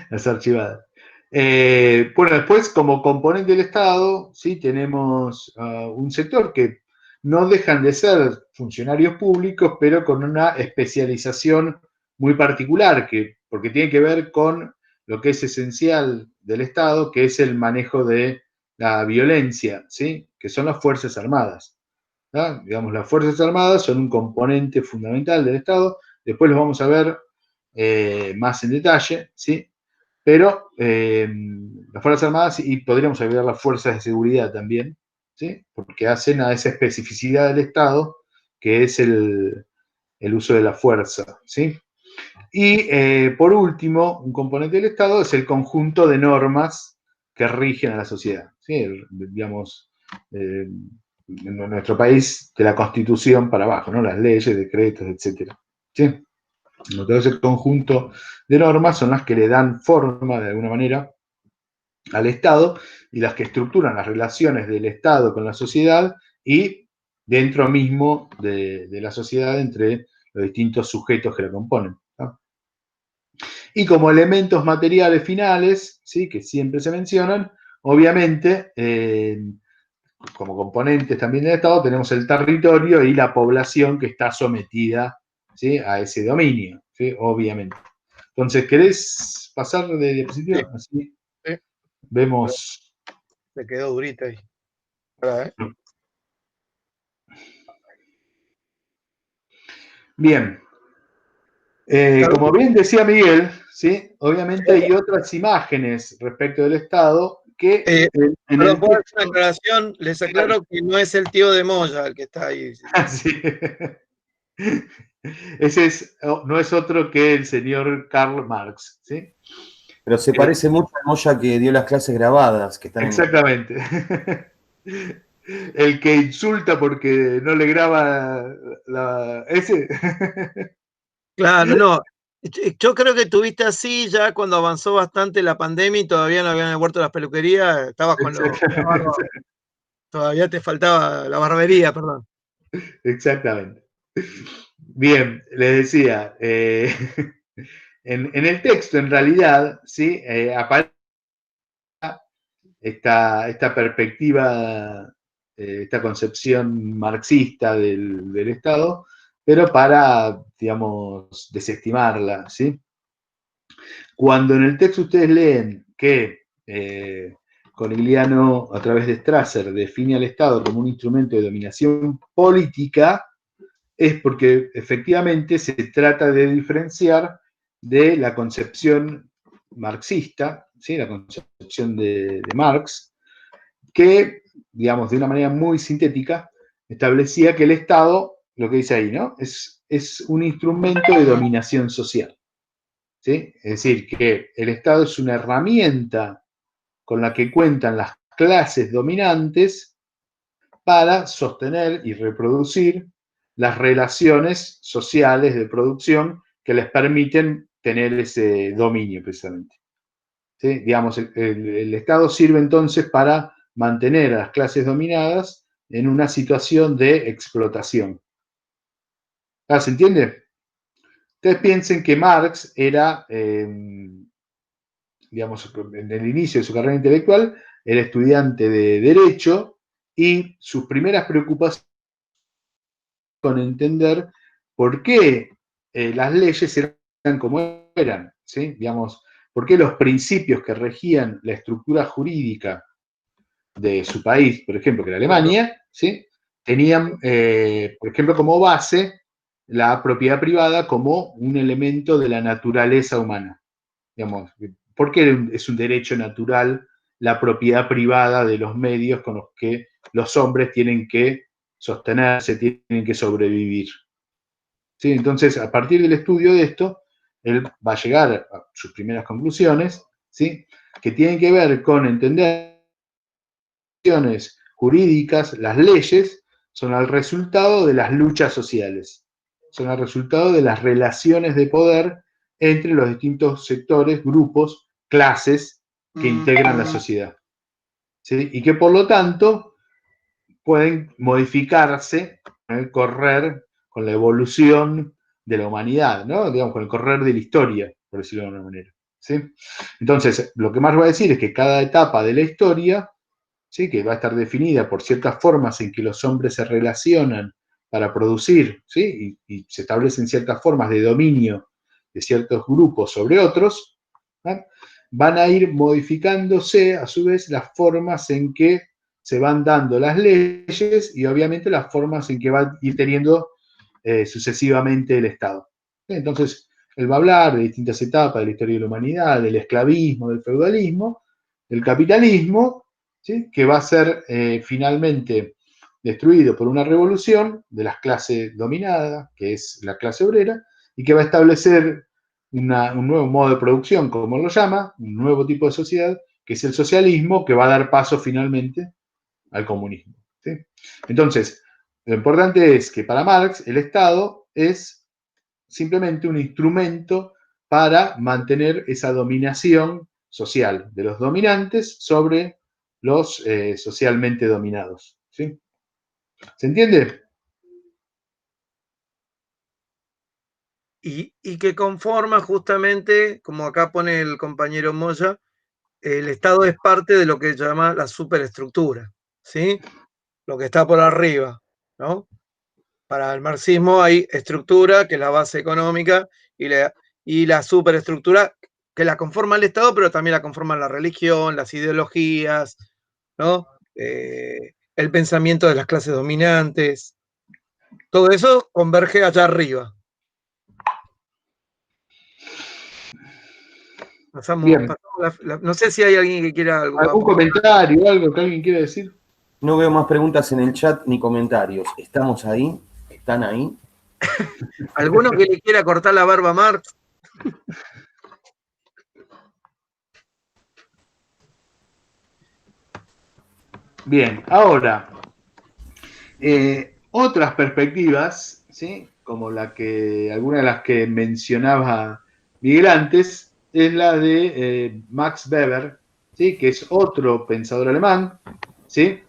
Las archivadas. Bueno, después, como componente del Estado, sí, tenemos un sector que no dejan de ser funcionarios públicos, pero con una especialización muy particular, porque tiene que ver con lo que es esencial del Estado, que es el manejo de la violencia, ¿sí? Que son las Fuerzas Armadas. ¿No? Digamos, las Fuerzas Armadas son un componente fundamental del Estado, después los vamos a ver más en detalle, ¿sí? Pero las Fuerzas Armadas, y podríamos agregar las Fuerzas de Seguridad también, ¿sí? Porque hacen a esa especificidad del Estado, que es el uso de la fuerza, ¿sí? Y por último, un componente del Estado es el conjunto de normas que rigen a la sociedad, ¿sí? Digamos, en nuestro país, de la Constitución para abajo, ¿no? Las leyes, decretos, etc. ¿Sí? Todo ese conjunto de normas son las que le dan forma, de alguna manera, al Estado y las que estructuran las relaciones del Estado con la sociedad y dentro mismo de la sociedad entre los distintos sujetos que la componen, ¿no? Y como elementos materiales finales, ¿sí? Que siempre se mencionan, obviamente, como componentes también del Estado, tenemos el territorio y la población que está sometida, ¿sí? A ese dominio, ¿sí? Obviamente. Entonces, ¿querés pasar de diapositiva? Sí. Así Sí. vemos. Se quedó durita ahí. Ahora, Bien. Como bien decía Miguel, ¿sí? Obviamente hay otras imágenes respecto del Estado que en Perdón, el puedo hacer texto... una aclaración. Les aclaro que no es el tío de Moya el que está ahí. Sí. Ese no es otro que el señor Karl Marx, ¿sí? Pero se parece mucho a Moya que dio las clases grabadas, que están Exactamente. El que insulta porque no le graba ese. Claro, no. Yo creo que tuviste así ya cuando avanzó bastante la pandemia y todavía no habían vuelto las peluquerías, estabas con la barba. Todavía te faltaba la barbería, perdón. Exactamente. Bien, les decía, en el texto, en realidad, ¿sí? Aparece esta perspectiva, esta concepción marxista del Estado, pero para, digamos, desestimarla, ¿sí? Cuando en el texto ustedes leen que Corigliano, a través de Strasser, define al Estado como un instrumento de dominación política, es porque efectivamente se trata de diferenciar de la concepción marxista, ¿sí? La concepción de Marx, que, digamos, de una manera muy sintética, establecía que el Estado, lo que dice ahí, ¿no? Es un instrumento de dominación social, ¿sí? Es decir, que el Estado es una herramienta con la que cuentan las clases dominantes para sostener y reproducir las relaciones sociales de producción que les permiten tener ese dominio precisamente. ¿Sí? Digamos, el Estado sirve entonces para mantener a las clases dominadas en una situación de explotación. ¿Se entiende? Ustedes piensen que Marx era, digamos, en el inicio de su carrera intelectual, era estudiante de Derecho y sus primeras preocupaciones con entender por qué las leyes eran como eran, ¿sí? Digamos, por qué los principios que regían la estructura jurídica de su país, por ejemplo, que era Alemania, ¿sí? Tenían, por ejemplo, como base la propiedad privada como un elemento de la naturaleza humana. Digamos, ¿por qué es un derecho natural la propiedad privada de los medios con los que los hombres tienen que sostenerse, tienen que sobrevivir? ¿sí? Entonces, a partir del estudio de esto, él va a llegar a sus primeras conclusiones, ¿sí? Que tienen que ver con entender cuestiones jurídicas, las leyes, son el resultado de las luchas sociales, son el resultado de las relaciones de poder entre los distintos sectores, grupos, clases que integran la sociedad, ¿sí? Y que por lo tanto pueden modificarse con el correr, con la evolución de la humanidad, ¿no? Digamos, con el correr de la historia, por decirlo de alguna manera, ¿sí? Entonces, lo que más va a decir es que cada etapa de la historia, ¿sí? Que va a estar definida por ciertas formas en que los hombres se relacionan para producir, ¿sí? Y se establecen ciertas formas de dominio de ciertos grupos sobre otros, ¿no? Van a ir modificándose a su vez las formas en que se van dando las leyes y obviamente las formas en que va a ir teniendo sucesivamente el Estado. Entonces, él va a hablar de distintas etapas de la historia de la humanidad, del esclavismo, del feudalismo, del capitalismo, ¿sí? Que va a ser finalmente destruido por una revolución de las clases dominadas, que es la clase obrera, y que va a establecer un nuevo modo de producción, como lo llama, un nuevo tipo de sociedad, que es el socialismo, que va a dar paso finalmente al comunismo, ¿sí? Entonces, lo importante es que para Marx el Estado es simplemente un instrumento para mantener esa dominación social de los dominantes sobre los socialmente dominados, ¿sí? ¿Se entiende? Y que conforma justamente, como acá pone el compañero Moya, el Estado es parte de lo que llama la superestructura, ¿sí? Lo que está por arriba, ¿no? Para el marxismo hay estructura, que es la base económica, y la superestructura, que la conforma el Estado, pero también la conforman la religión, las ideologías, ¿no? El pensamiento de las clases dominantes. Todo eso converge allá arriba. Bien. No sé si hay alguien que quiera algo. ¿Algún comentario, algo que alguien quiera decir? No veo más preguntas en el chat ni comentarios. ¿Estamos ahí? ¿Están ahí? ¿Alguno que le quiera cortar la barba a Marx? Bien, ahora, otras perspectivas, ¿sí? Como alguna de las que mencionaba Miguel antes, es la de Max Weber, ¿sí? Que es otro pensador alemán, ¿sí?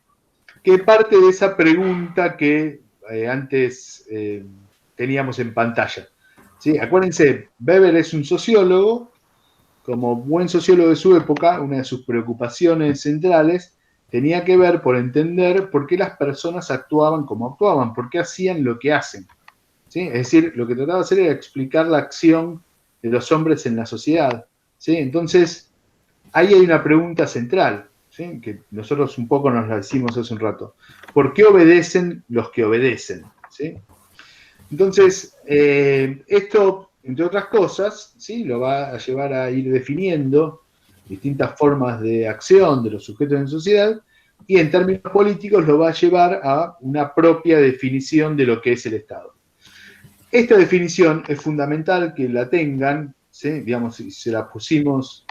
Que parte de esa pregunta que antes teníamos en pantalla, ¿sí? Acuérdense, Weber es un sociólogo, como buen sociólogo de su época, una de sus preocupaciones centrales tenía que ver por entender por qué las personas actuaban como actuaban, por qué hacían lo que hacen, ¿sí? Es decir, lo que trataba de hacer era explicar la acción de los hombres en la sociedad, ¿sí? Entonces, ahí hay una pregunta central, ¿sí? Que nosotros un poco nos la decimos hace un rato. ¿Por qué obedecen los que obedecen? ¿Sí? Entonces, esto, entre otras cosas, ¿sí? Lo va a llevar a ir definiendo distintas formas de acción de los sujetos en sociedad y en términos políticos lo va a llevar a una propia definición de lo que es el Estado. Esta definición es fundamental que la tengan, ¿sí? Digamos, si se la pusimos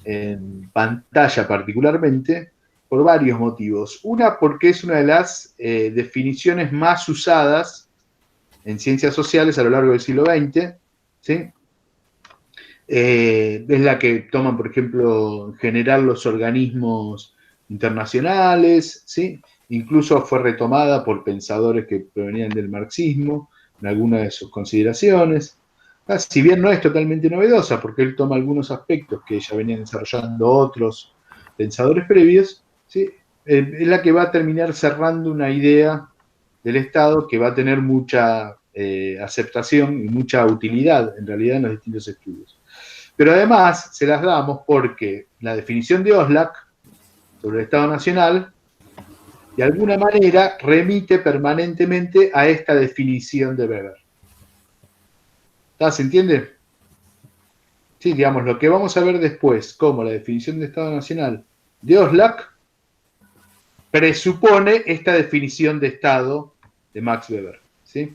en pantalla particularmente, por varios motivos. Una, porque es una de las definiciones más usadas en ciencias sociales a lo largo del siglo XX, ¿sí? Es la que toman, por ejemplo, en general los organismos internacionales, ¿sí? Incluso fue retomada por pensadores que provenían del marxismo en algunas de sus consideraciones. Si bien no es totalmente novedosa, porque él toma algunos aspectos que ya venían desarrollando otros pensadores previos, ¿sí? Es la que va a terminar cerrando una idea del Estado que va a tener mucha aceptación y mucha utilidad en realidad en los distintos estudios. Pero además se las damos porque la definición de Oslak sobre el Estado Nacional de alguna manera remite permanentemente a esta definición de Weber. ¿Se entiende? Sí, digamos, lo que vamos a ver después, como la definición de Estado Nacional de Oslak, presupone esta definición de Estado de Max Weber, ¿sí?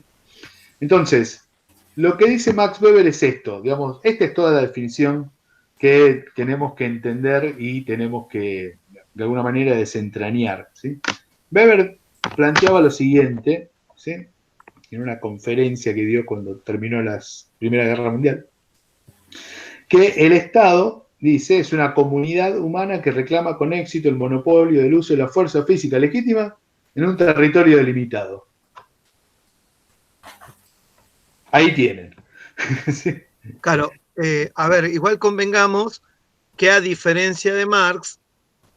Entonces, Lo que dice Max Weber es esto, digamos, esta es toda la definición que tenemos que entender y tenemos que, de alguna manera, desentrañar, ¿sí? Weber planteaba lo siguiente, ¿sí? En una conferencia que dio cuando terminó la Primera Guerra Mundial, que el Estado, dice, es una comunidad humana que reclama con éxito el monopolio del uso de la fuerza física legítima en un territorio delimitado. Ahí tienen. Sí. Claro, a ver, igual convengamos que a diferencia de Marx,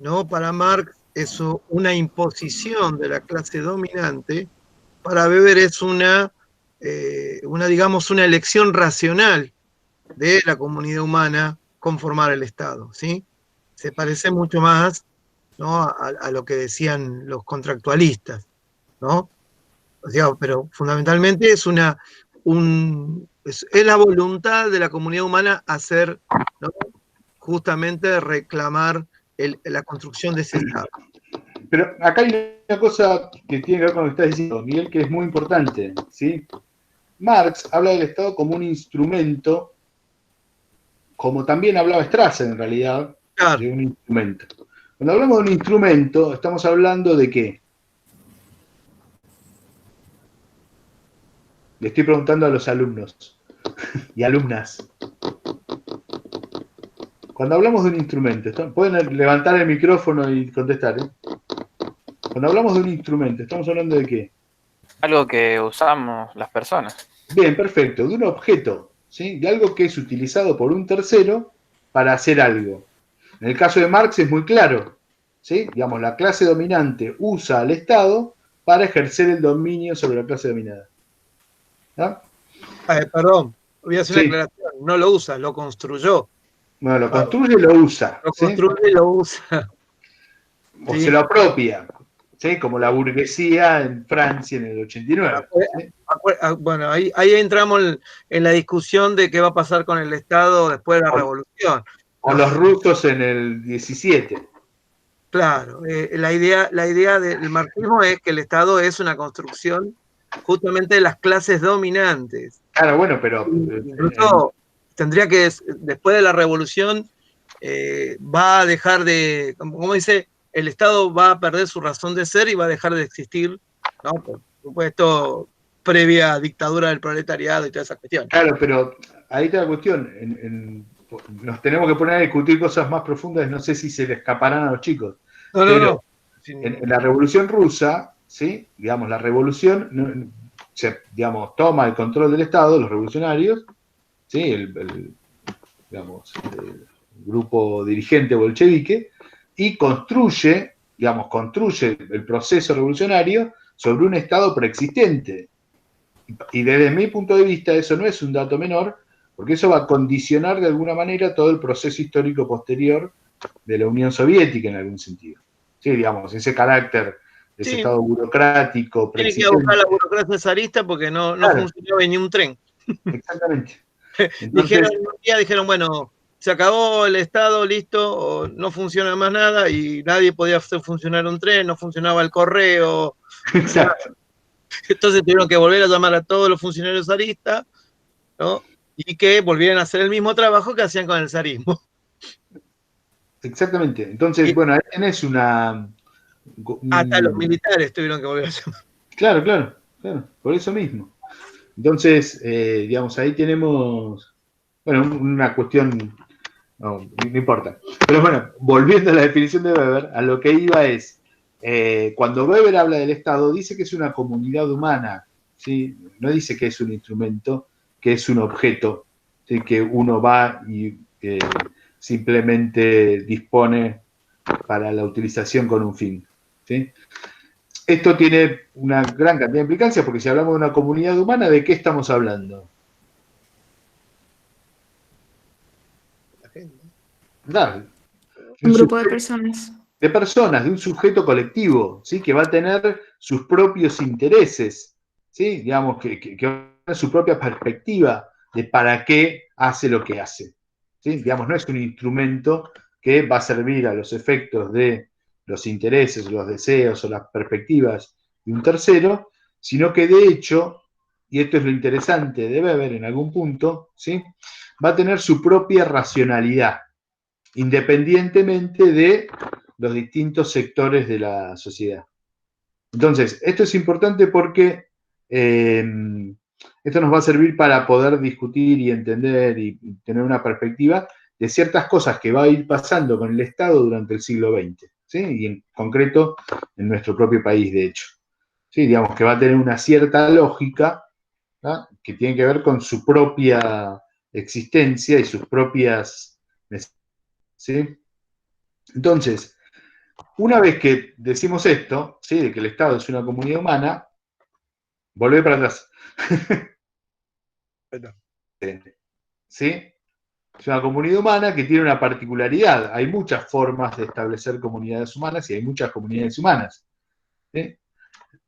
¿no? Para Marx es una imposición de la clase dominante, para Weber es digamos, una elección racional de la comunidad humana conformar el Estado, ¿sí? Se parece mucho más, ¿no? a lo que decían los contractualistas, ¿no? O sea, pero fundamentalmente es es la voluntad de la comunidad humana hacer, ¿no? Justamente reclamar la construcción de ese Estado. Pero acá hay una cosa que tiene que ver con lo que estás diciendo, Miguel, que es muy importante, ¿sí? Marx habla del Estado como un instrumento, como también hablaba Strasser en realidad, Claro. de un instrumento. Cuando hablamos de un instrumento, estamos hablando de ¿qué? Le estoy preguntando a los alumnos y alumnas. Cuando hablamos de un instrumento, pueden levantar el micrófono y contestar, ¿eh? Cuando hablamos de un instrumento, ¿estamos hablando de qué? Algo que usamos las personas. Bien, perfecto, de un objeto, ¿sí? De algo que es utilizado por un tercero para hacer algo. En el caso de Marx es muy claro, ¿sí? Digamos, la clase dominante usa al Estado para ejercer el dominio sobre la clase dominada. ¿Ah? Perdón, voy a hacer Sí. una aclaración. No lo usa, lo construyó. Bueno, lo construye y lo usa. Lo ¿sí? construye y lo usa. O Sí. se lo apropia, ¿sí? Como la burguesía en Francia en el 89. ¿sí? Bueno, ahí entramos en la discusión de qué va a pasar con el Estado después de la revolución. O los rusos en el 17. Claro, la idea del marxismo es que el Estado es una construcción justamente de las clases dominantes. Claro, bueno, pero... Incluso tendría que, después de la revolución, va a dejar de, como dice, el Estado va a perder su razón de ser y va a dejar de existir, ¿no? Por supuesto, previa dictadura del proletariado y toda esa cuestión. Claro, pero ahí está la cuestión. Nos tenemos que poner a discutir cosas más profundas, no sé si se le escaparán a los chicos. No. En la Revolución Rusa, ¿sí? Digamos, la revolución toma el control del Estado, los revolucionarios, ¿sí? el grupo dirigente bolchevique, y construye el proceso revolucionario sobre un Estado preexistente. Y desde mi punto de vista eso no es un dato menor, porque eso va a condicionar de alguna manera todo el proceso histórico posterior de la Unión Soviética en algún sentido. Sí, digamos, ese carácter de ese Estado burocrático, tiene que buscar la burocracia zarista porque no funcionaba ni un tren. Exactamente. Entonces, dijeron, bueno, se acabó el Estado, listo, no funciona más nada y nadie podía hacer funcionar un tren, no funcionaba el correo. Exacto. Entonces tuvieron que volver a llamar a todos los funcionarios zaristas, ¿no? Y que volvieran a hacer el mismo trabajo que hacían con el zarismo. Exactamente. Entonces, bueno, ahí tenés hasta los militares tuvieron que volver a llamar. Claro, por eso mismo. Entonces, digamos, ahí tenemos, bueno, una cuestión, no importa. Pero bueno, volviendo a la definición de Weber, a lo que iba es, cuando Weber habla del Estado, dice que es una comunidad humana, ¿sí? No dice que es un instrumento, que es un objeto, ¿sí? Que uno va y simplemente dispone para la utilización con un fin, ¿sí? Esto tiene una gran cantidad de implicancias, porque si hablamos de una comunidad humana, ¿de qué estamos hablando? Un grupo de personas. De personas, de un sujeto colectivo, ¿sí? Que va a tener sus propios intereses, ¿sí? Digamos, que va a tener su propia perspectiva de para qué hace lo que hace, ¿sí? Digamos, no es un instrumento que va a servir a los efectos de los intereses, los deseos o las perspectivas de un tercero, sino que de hecho y esto es lo interesante de Weber en algún punto, ¿sí? Va a tener su propia racionalidad, independientemente de los distintos sectores de la sociedad. Entonces, esto es importante porque esto nos va a servir para poder discutir y entender y tener una perspectiva de ciertas cosas que va a ir pasando con el Estado durante el siglo XX, ¿sí? Y en concreto en nuestro propio país, de hecho. ¿Sí? Digamos que va a tener una cierta lógica, ¿no? Que tiene que ver con su propia existencia y sus propias necesidades, ¿sí? Entonces, una vez que decimos esto, ¿sí? De que el Estado es una comunidad humana, volvé para atrás. ¿Sí? Es una comunidad humana que tiene una particularidad. Hay muchas formas de establecer comunidades humanas y hay muchas comunidades humanas. ¿Sí?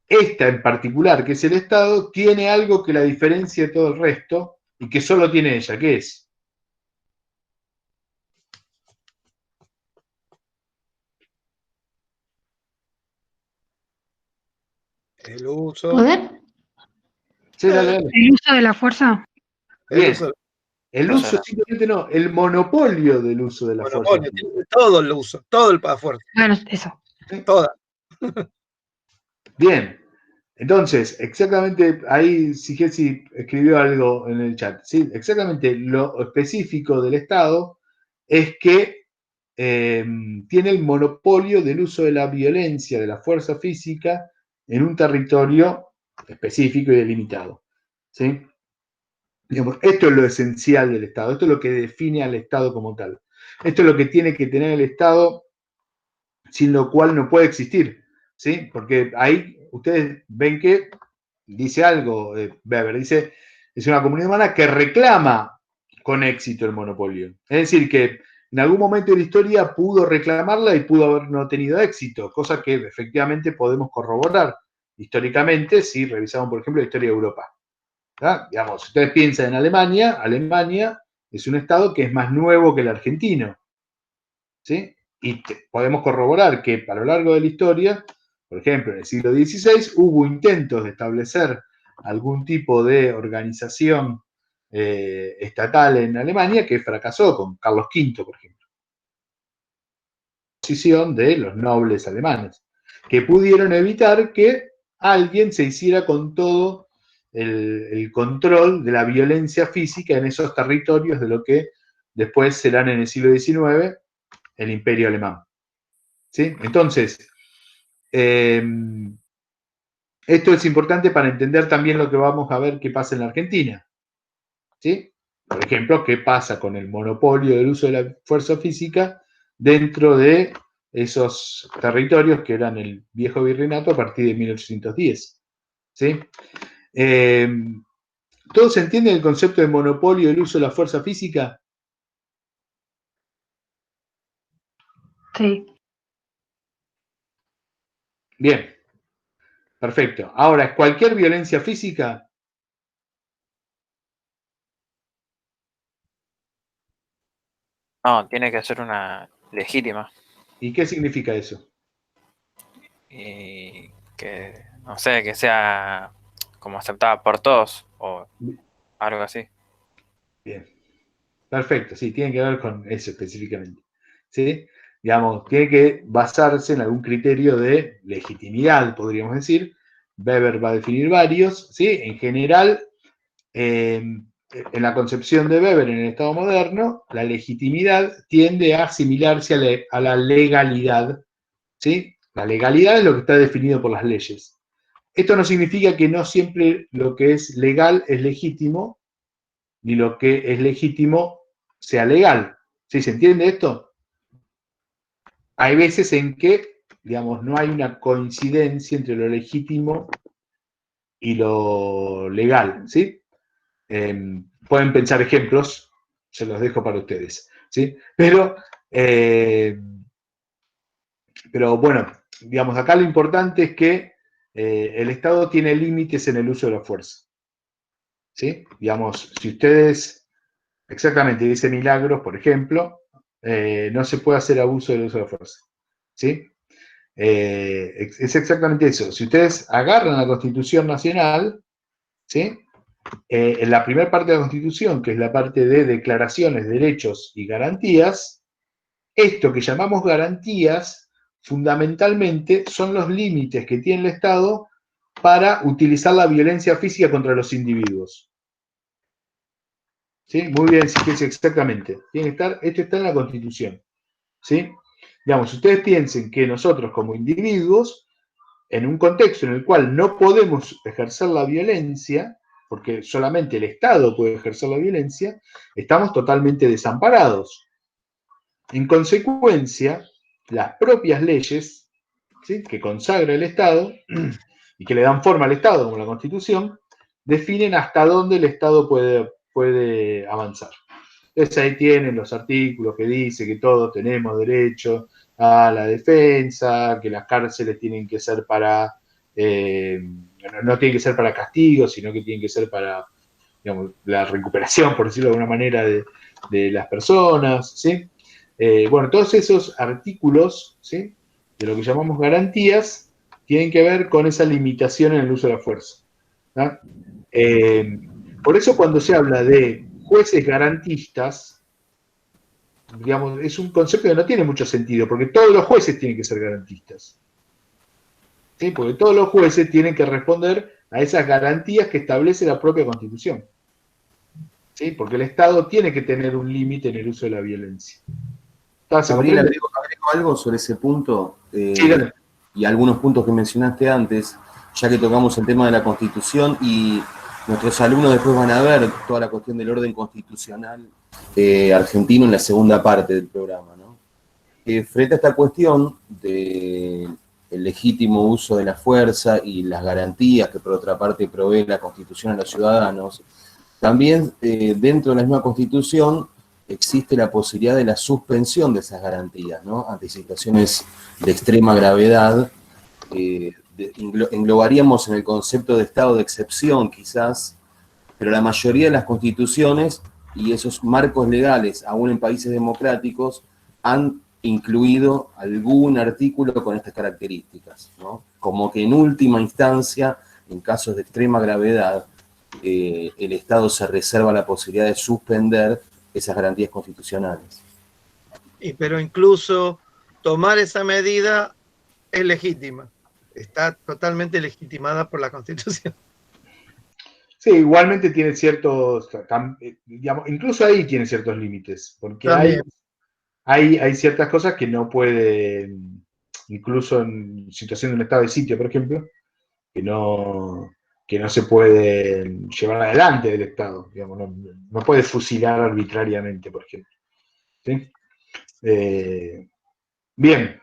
Esta en particular, que es el Estado, tiene algo que la diferencia de todo el resto y que solo tiene ella, ¿qué es? El uso. ¿Poder? Sí, dale, dale. El uso de la fuerza. Bien. El uso simplemente no, el monopolio del uso de la fuerza. Todo el uso, todo el para fuerza. Bueno, eso. Toda. Bien. Entonces, exactamente, ahí Sigesi escribió algo en el chat. ¿Sí? Exactamente lo específico del Estado es que tiene el monopolio del uso de la violencia, de la fuerza física, en un territorio específico y delimitado. ¿Sí? Digamos, esto es lo esencial del Estado, esto es lo que define al Estado como tal. Esto es lo que tiene que tener el Estado, sin lo cual no puede existir. ¿Sí? Porque ahí ustedes ven que dice algo, Weber, dice, es una comunidad humana que reclama con éxito el monopolio. Es decir, que en algún momento de la historia pudo reclamarla y pudo haber no tenido éxito, cosa que efectivamente podemos corroborar históricamente si revisamos, por ejemplo, la historia de Europa. ¿Ah? Digamos, si ustedes piensan en Alemania, Alemania es un Estado que es más nuevo que el argentino. ¿Sí? Y podemos corroborar que a lo largo de la historia, por ejemplo, en el siglo XVI, hubo intentos de establecer algún tipo de organización estatal en Alemania que fracasó con Carlos V, por ejemplo. Posición de los nobles alemanes, que pudieron evitar que alguien se hiciera con todo el control de la violencia física en esos territorios de lo que después serán en el siglo XIX el Imperio Alemán. ¿Sí? Entonces, esto es importante para entender también lo que vamos a ver que pasa en la Argentina. ¿Sí? Por ejemplo, qué pasa con el monopolio del uso de la fuerza física dentro de esos territorios que eran el viejo virreinato a partir de 1810. ¿Sí? ¿Todos entienden el concepto de monopolio del uso de la fuerza física? Sí. Bien. Perfecto. Ahora, ¿es cualquier violencia física? No, tiene que ser una legítima. ¿Y qué significa eso? Y que, no sé, que sea como aceptada por todos o algo así. Bien. Perfecto, sí, tiene que ver con eso específicamente. ¿Sí? Digamos, tiene que basarse en algún criterio de legitimidad, podríamos decir. Weber va a definir varios, ¿sí? En general, en la concepción de Weber en el Estado moderno, la legitimidad tiende a asimilarse a la legalidad, ¿sí? La legalidad es lo que está definido por las leyes. Esto no significa que no siempre lo que es legal es legítimo, ni lo que es legítimo sea legal. ¿Sí se entiende esto? Hay veces en que, digamos, no hay una coincidencia entre lo legítimo y lo legal, ¿sí? Pueden pensar ejemplos, se los dejo para ustedes, ¿sí? Pero bueno, digamos, acá lo importante es que el Estado tiene límites en el uso de la fuerza, ¿sí? Digamos, si ustedes, exactamente, dice Milagros, por ejemplo, no se puede hacer abuso del uso de la fuerza, ¿sí? Es exactamente eso. Si ustedes agarran la Constitución Nacional, ¿sí? en la primera parte de la Constitución, que es la parte de declaraciones, derechos y garantías, esto que llamamos garantías, fundamentalmente son los límites que tiene el Estado para utilizar la violencia física contra los individuos. ¿Sí? Muy bien, sí, exactamente. Tiene que estar, esto está en la Constitución. ¿Sí? Digamos, ustedes piensen que nosotros como individuos, en un contexto en el cual no podemos ejercer la violencia, porque solamente el Estado puede ejercer la violencia, estamos totalmente desamparados. En consecuencia, las propias leyes, ¿sí?, que consagra el Estado y que le dan forma al Estado, como la Constitución, definen hasta dónde el Estado puede avanzar. Entonces ahí tienen los artículos que dice que todos tenemos derecho a la defensa, que las cárceles tienen que ser para, no tienen que ser para castigo, sino que tienen que ser para, digamos, la recuperación, por decirlo de alguna manera, de las personas, ¿sí? Bueno, todos esos artículos, ¿sí?, de lo que llamamos garantías, tienen que ver con esa limitación en el uso de la fuerza, ¿no? Por eso cuando se habla de jueces garantistas, digamos, es un concepto que no tiene mucho sentido, porque todos los jueces tienen que ser garantistas. ¿Sí? Porque todos los jueces tienen que responder a esas garantías que establece la propia Constitución. ¿Sí? Porque el Estado tiene que tener un límite en el uso de la violencia. Gabriel, agrego algo sobre ese punto, sí, dale. Y algunos puntos que mencionaste antes, ya que tocamos el tema de la Constitución, y nuestros alumnos después van a ver toda la cuestión del orden constitucional argentino en la segunda parte del programa, ¿no? Frente a esta cuestión del legítimo uso de la fuerza y las garantías que por otra parte provee la Constitución a los ciudadanos, también dentro de la misma Constitución existe la posibilidad de la suspensión de esas garantías, ¿no? Ante situaciones de extrema gravedad, englobaríamos en el concepto de estado de excepción quizás, pero la mayoría de las constituciones y esos marcos legales, aún en países democráticos, han incluido algún artículo con estas características, ¿no? Como que en última instancia, en casos de extrema gravedad, el Estado se reserva la posibilidad de suspender esas garantías constitucionales. Pero incluso tomar esa medida es legítima, está totalmente legitimada por la Constitución. Sí, igualmente tiene ciertos, digamos, incluso ahí tiene ciertos límites, porque hay ciertas cosas que no pueden, incluso en situación de un estado de sitio, por ejemplo, que no se puede llevar adelante del Estado, digamos, no puede fusilar arbitrariamente, por ejemplo. ¿Sí? Bien.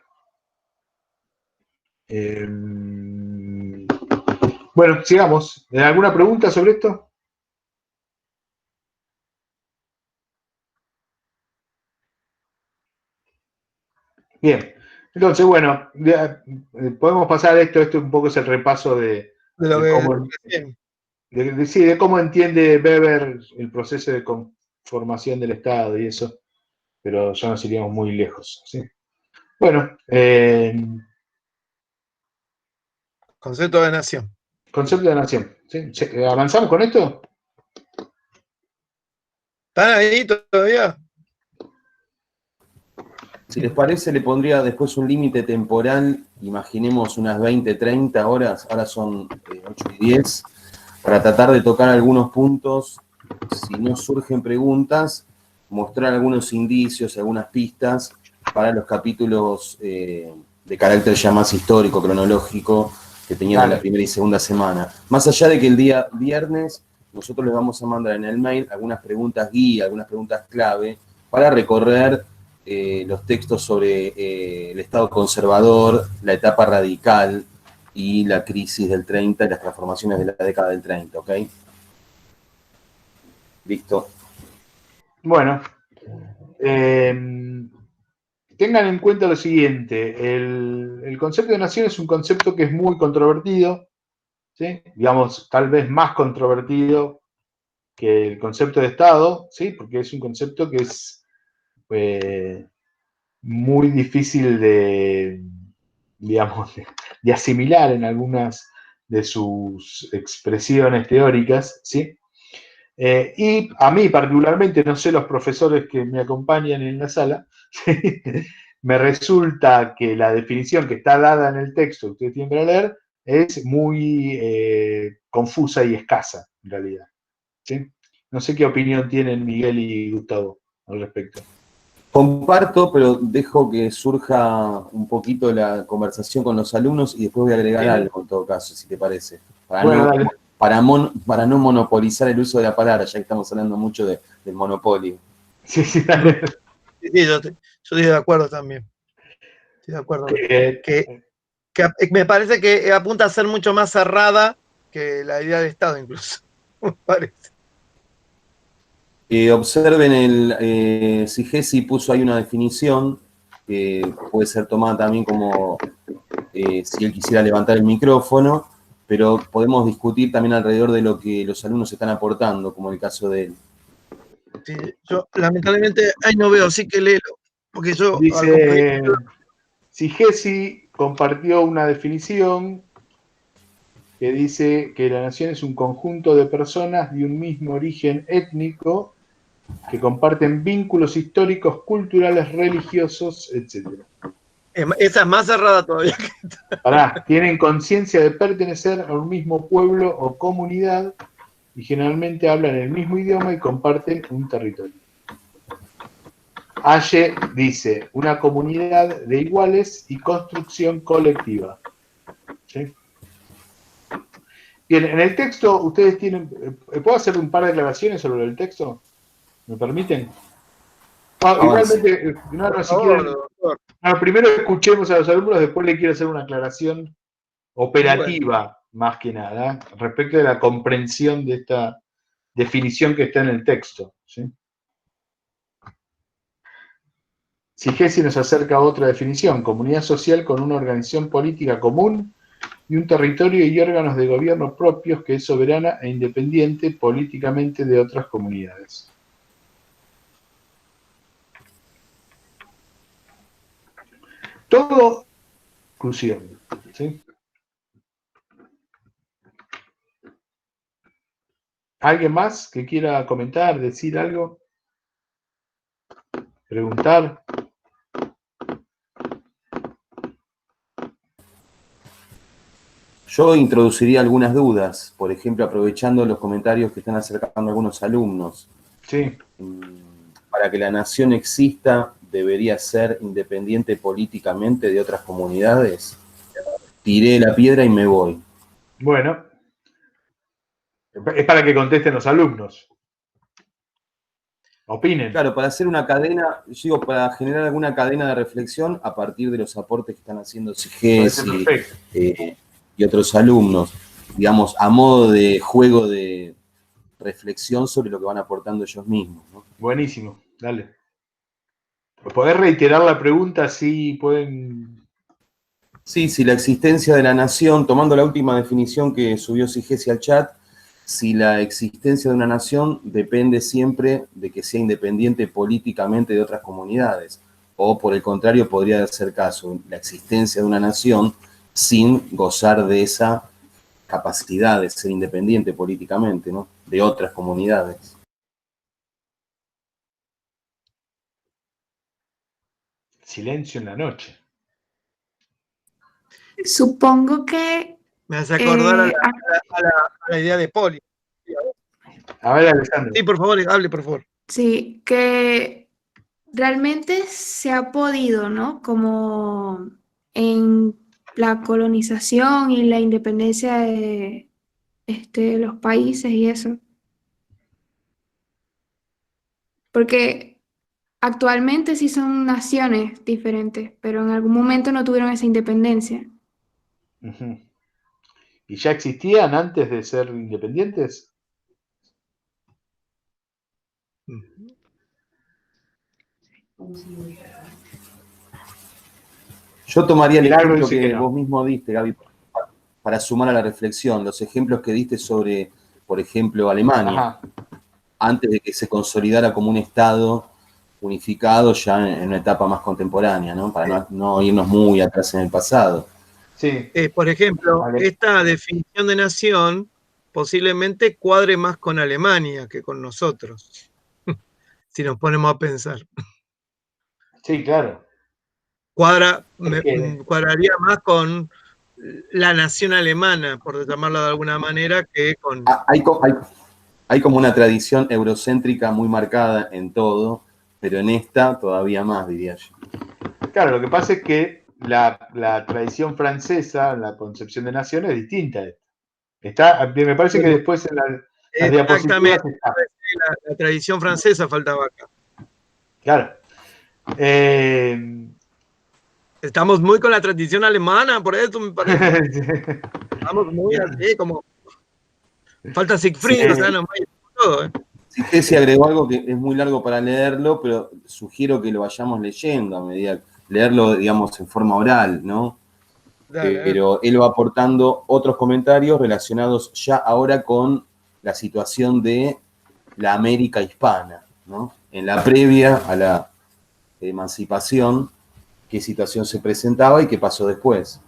Bueno, sigamos. ¿Alguna pregunta sobre esto? Bien. Entonces, bueno, podemos pasar a esto. Esto un poco es el repaso de cómo entiende Weber el proceso de conformación del Estado y eso, pero ya nos iríamos muy lejos, ¿sí? Bueno, concepto de nación. Concepto de nación. ¿Sí? ¿Avanzamos con esto? ¿Están ahí todavía? Si les parece, le pondría después un límite temporal, imaginemos unas 20, 30 horas, ahora son 8 y 10, para tratar de tocar algunos puntos, si no surgen preguntas, mostrar algunos indicios, algunas pistas para los capítulos de carácter ya más histórico, cronológico, que tenían la primera y segunda semana. Más allá de que el día viernes nosotros les vamos a mandar en el mail algunas preguntas guía, algunas preguntas clave, para recorrer los textos sobre el Estado conservador, la etapa radical y la crisis del 30 y las transformaciones de la década del 30, ¿ok? Listo. Bueno, tengan en cuenta lo siguiente, el concepto de nación es un concepto que es muy controvertido, ¿sí? Digamos, tal vez más controvertido que el concepto de Estado, ¿sí? Porque es un concepto que es muy difícil de, digamos, de asimilar en algunas de sus expresiones teóricas, ¿sí? Y a mí particularmente, no sé los profesores que me acompañan en la sala, me resulta que la definición que está dada en el texto que ustedes tienen que leer es muy confusa y escasa, en realidad. ¿Sí? No sé qué opinión tienen Miguel y Gustavo al respecto. Comparto, pero dejo que surja un poquito la conversación con los alumnos y después voy a agregar algo en todo caso, si te parece. Para no monopolizar el uso de la palabra, ya que estamos hablando mucho del monopolio. Sí, yo estoy de acuerdo también. Estoy de acuerdo. Que me parece que apunta a ser mucho más cerrada que la idea de Estado, incluso. Me parece. Observen, Sigesi puso ahí una definición que puede ser tomada también como si él quisiera levantar el micrófono, pero podemos discutir también alrededor de lo que los alumnos están aportando, como el caso de él. Sí, yo lamentablemente ahí no veo, así que léelo. Porque yo. Dice, Sigesi compartió una definición que dice que la nación es un conjunto de personas de un mismo origen étnico que comparten vínculos históricos, culturales, religiosos, etc. Esa es más cerrada todavía. Tienen conciencia de pertenecer a un mismo pueblo o comunidad y generalmente hablan el mismo idioma y comparten un territorio. Aye dice, una comunidad de iguales y construcción colectiva. ¿Sí? Bien, en el texto ustedes tienen... ¿Puedo hacer un par de aclaraciones sobre el texto? ¿Me permiten? Igualmente, si quieren... primero escuchemos a los alumnos, después le quiero hacer una aclaración operativa, más que nada, respecto de la comprensión de esta definición que está en el texto. ¿Sí? Sigesi nos acerca a otra definición: comunidad social con una organización política común y un territorio y órganos de gobierno propios que es soberana e independiente políticamente de otras comunidades. Todo inclusión. ¿Sí? ¿Alguien más que quiera comentar, decir algo? ¿Preguntar? Yo introduciría algunas dudas, por ejemplo, aprovechando los comentarios que están acercando algunos alumnos. Sí. Para que la nación exista, ¿debería ser independiente políticamente de otras comunidades? Tiré la piedra y me voy. Bueno, es para que contesten los alumnos. Opinen. Claro, para hacer una cadena, para generar alguna cadena de reflexión a partir de los aportes que están haciendo Sigesi y otros alumnos, digamos, a modo de juego de reflexión sobre lo que van aportando ellos mismos, ¿no? Buenísimo, dale. ¿Podés reiterar la pregunta? Sí, pueden... Sí, si la existencia de la nación, tomando la última definición que subió Sigesi al chat, si la existencia de una nación depende siempre de que sea independiente políticamente de otras comunidades, o por el contrario podría ser caso, la existencia de una nación sin gozar de esa capacidad de ser independiente políticamente, ¿no? De otras comunidades. Silencio en la noche. Supongo que... Me hace acordar a la idea de Poli. A ver, Alessandro. Sí, por favor, hable, por favor. Sí, que realmente se ha podido, ¿no? Como en la colonización y la independencia de los países y eso. Porque actualmente sí son naciones diferentes, pero en algún momento no tuvieron esa independencia. Uh-huh. ¿Y ya existían antes de ser independientes? Yo tomaría el ejemplo que vos mismo diste, Gaby, para sumar a la reflexión, los ejemplos que diste sobre, por ejemplo, Alemania, Ajá. Antes de que se consolidara como un Estado unificado ya en una etapa más contemporánea, ¿no? Para no irnos muy atrás en el pasado. Sí. Por ejemplo, esta definición de nación posiblemente cuadre más con Alemania que con nosotros, si nos ponemos a pensar. Sí, claro. Cuadraría más con la nación alemana, por llamarlo de alguna manera, que con... Hay como una tradición eurocéntrica muy marcada en todo, pero en esta todavía más, diría yo. Claro, lo que pasa es que la tradición francesa, la concepción de nación es distinta. Me parece que después en las diapositivas está. La tradición francesa faltaba acá. Claro. Estamos muy con la tradición alemana, por eso me parece. Estamos muy así, como... Falta Siegfried, o sea, no hay todo, ¿eh? Si usted se agregó algo que es muy largo para leerlo, pero sugiero que lo vayamos leyendo a medida, leerlo, digamos, en forma oral, ¿no? Pero él va aportando otros comentarios relacionados ya ahora con la situación de la América hispana, ¿no? En la previa a la emancipación, qué situación se presentaba y qué pasó después.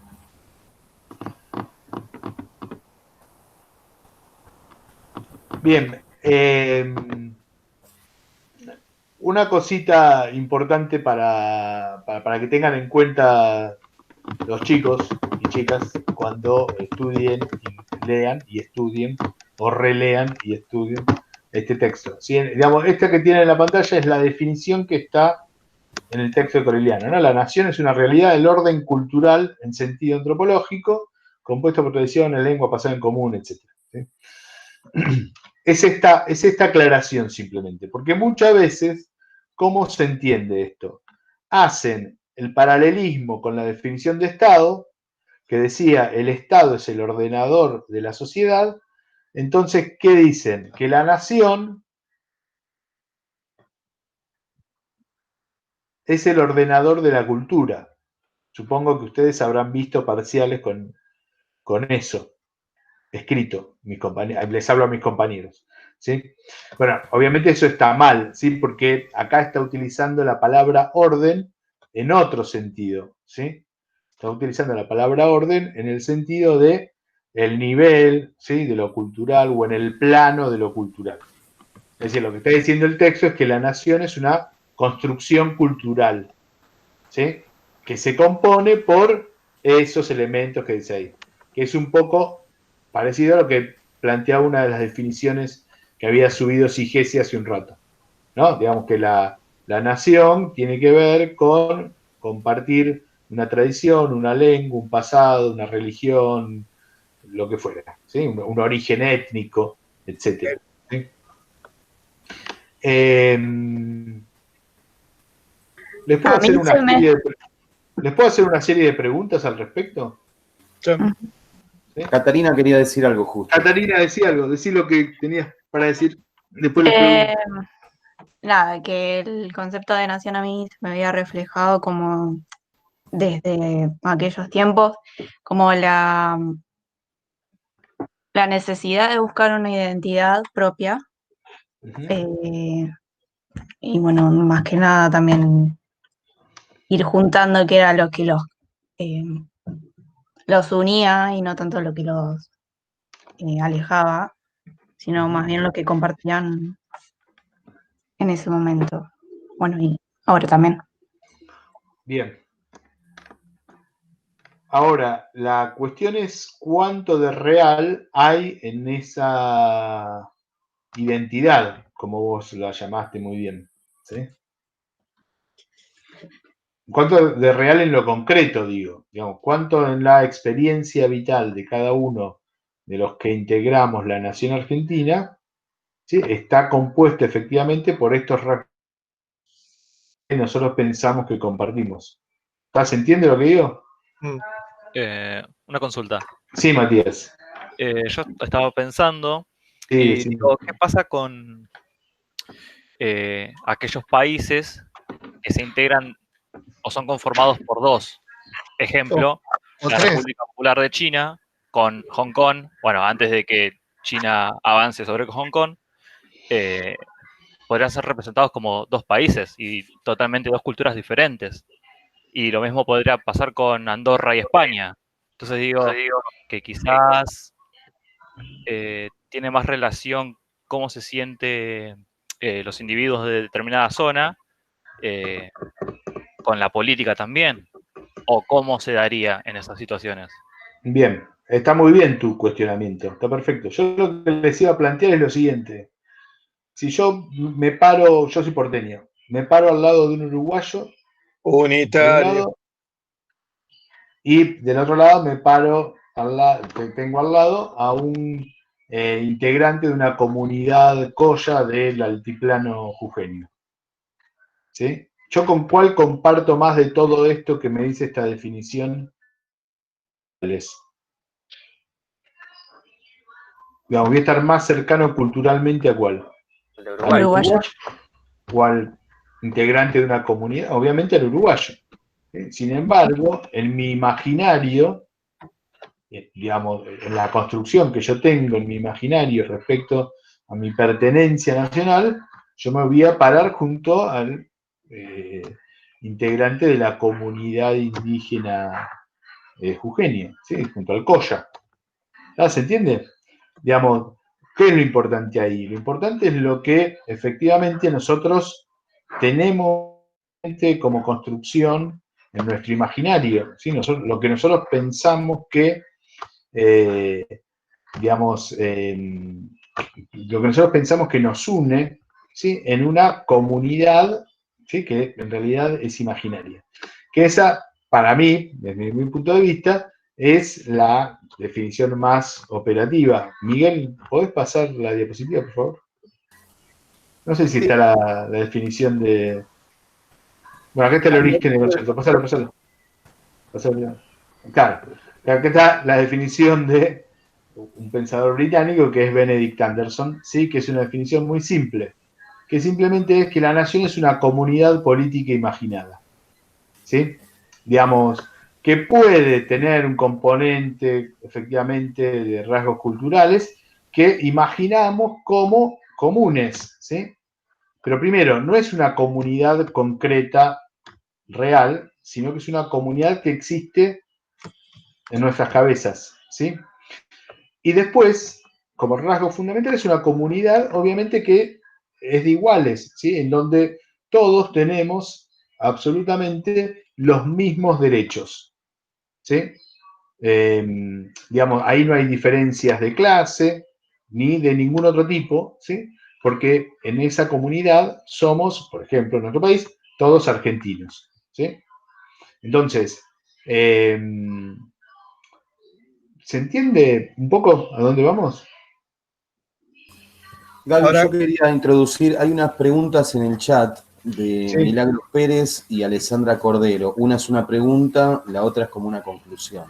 Bien. Una cosita importante para que tengan en cuenta los chicos y chicas cuando estudien y lean y estudien o relean y estudien este texto. ¿Sí? Digamos, esta que tiene en la pantalla es la definición que está en el texto de Coreliano, ¿no? La nación es una realidad del orden cultural en sentido antropológico, compuesto por tradiciones, lengua, pasado en común, etc. ¿Sí? Es esta aclaración simplemente, porque muchas veces, ¿cómo se entiende esto? Hacen el paralelismo con la definición de Estado, que decía el Estado es el ordenador de la sociedad. Entonces, ¿qué dicen? Que la nación es el ordenador de la cultura. Supongo que ustedes habrán visto parciales con eso escrito, les hablo a mis compañeros. ¿Sí? Bueno, obviamente eso está mal, ¿sí? Porque acá está utilizando la palabra orden en otro sentido, ¿sí? Está utilizando la palabra orden en el sentido de el nivel, ¿sí? De lo cultural o en el plano de lo cultural. Es decir, lo que está diciendo el texto es que la nación es una construcción cultural, ¿sí? Que se compone por esos elementos que dice ahí, que es un poco parecido a lo que planteaba una de las definiciones que había subido Sigesi hace un rato, ¿no? Digamos que la nación tiene que ver con compartir una tradición, una lengua, un pasado, una religión, lo que fuera, ¿sí? Un origen étnico, etc. ¿Sí? ¿Les puedo hacer una serie de preguntas al respecto? Sí. ¿Sí? Catarina quería decir algo justo. Catarina, decía algo, decí lo que tenías para decir. Después les pregunto. Nada, que el concepto de nación a mí me había reflejado como desde aquellos tiempos, como la necesidad de buscar una identidad propia. Y bueno, más que nada también ir juntando qué era lo que los unía y no tanto lo que los alejaba, sino más bien lo que compartían en ese momento. Bueno, y ahora también. Bien. Ahora, la cuestión es cuánto de real hay en esa identidad, como vos la llamaste muy bien, ¿sí? ¿Cuánto de real en lo concreto, digo? Digamos, ¿cuánto en la experiencia vital de cada uno de los que integramos la nación argentina, ¿sí? Está compuesto efectivamente por estos rasgos que nosotros pensamos que compartimos? ¿Se entiende lo que digo? Una consulta. Sí, Matías. Yo estaba pensando Sí. digo, ¿qué pasa con aquellos países que se integran o son conformados por dos? Ejemplo, la República Popular de China con Hong Kong. Bueno, antes de que China avance sobre Hong Kong, podrían ser representados como dos países y totalmente dos culturas diferentes. Y lo mismo podría pasar con Andorra y España. Entonces digo que quizás tiene más relación cómo se siente los individuos de determinada zona con la política también, o cómo se daría en esas situaciones. Bien, está muy bien tu cuestionamiento, está perfecto. Yo lo que les iba a plantear es lo siguiente. Si yo me paro, yo soy porteño, me paro al lado de un uruguayo, unitario, y del otro lado me paro, tengo al lado a un integrante de una comunidad colla del altiplano jujeño. ¿Sí? ¿Yo con cuál comparto más de todo esto que me dice esta definición? Digamos, voy a estar más cercano culturalmente a cuál. ¿Al uruguayo o al integrante de una comunidad? Obviamente al uruguayo. Sin embargo, en mi imaginario, digamos, en la construcción que yo tengo en mi imaginario respecto a mi pertenencia nacional, yo me voy a parar junto al integrante de la comunidad indígena jujeña, ¿sí? Junto al Colla. ¿Se entiende? Digamos, ¿qué es lo importante ahí? Lo importante es lo que efectivamente nosotros tenemos como construcción en nuestro imaginario, ¿sí? Lo que nosotros pensamos que, digamos, lo que nosotros pensamos que nos une, ¿sí? En una comunidad, ¿sí? Que en realidad es imaginaria. Que esa, para mí, desde mi punto de vista, es la definición más operativa. Miguel, ¿podés pasar la diapositiva, por favor? No sé si está la definición de... Bueno, acá está el origen del concepto. Pasalo. Claro, acá está la definición de un pensador británico que es Benedict Anderson, ¿sí? Que es una definición muy simple, que simplemente es que la nación es una comunidad política imaginada, ¿sí? Digamos, que puede tener un componente, efectivamente, de rasgos culturales que imaginamos como comunes, ¿sí? Pero primero, no es una comunidad concreta, real, sino que es una comunidad que existe en nuestras cabezas, ¿sí? Y después, como rasgo fundamental, es una comunidad, obviamente, que es de iguales, ¿sí? En donde todos tenemos absolutamente los mismos derechos, ¿sí? Digamos, ahí no hay diferencias de clase ni de ningún otro tipo, ¿sí? Porque en esa comunidad somos, por ejemplo, en nuestro país, todos argentinos, ¿sí? Entonces, ¿se entiende un poco a dónde vamos? Gaby, yo quería introducir, hay unas preguntas en el chat de Milagros Pérez y Alessandra Cordero. Una es una pregunta, la otra es como una conclusión.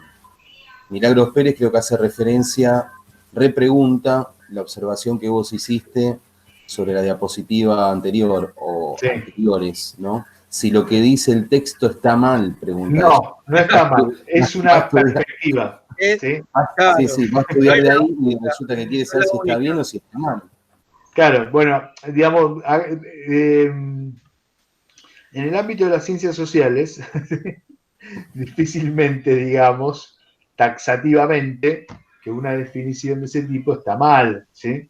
Milagros Pérez creo que hace referencia, repregunta la observación que vos hiciste sobre la diapositiva anterior o anteriores, ¿no? Si lo que dice el texto está mal, pregunta. No, no está mal, es una perspectiva. ¿Sí? Sí, va a estudiar de ahí y resulta que quiere saber si está bien o si está mal. Claro, bueno, digamos, en el ámbito de las ciencias sociales, difícilmente, digamos, taxativamente, que una definición de ese tipo está mal, ¿sí?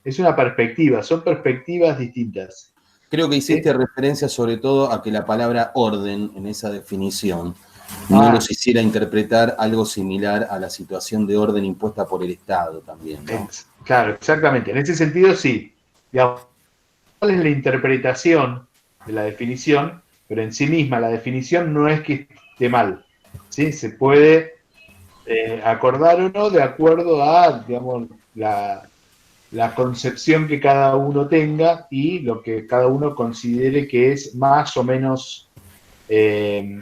Es una perspectiva, son perspectivas distintas. Creo que hiciste referencia sobre todo a que la palabra orden en esa definición no nos hiciera interpretar algo similar a la situación de orden impuesta por el Estado también, ¿no? Claro, exactamente. En ese sentido, sí. Digamos, ¿cuál es la interpretación de la definición? Pero en sí misma la definición no es que esté mal, ¿sí? Se puede acordar o no de acuerdo a, digamos, la concepción que cada uno tenga y lo que cada uno considere que es más o menos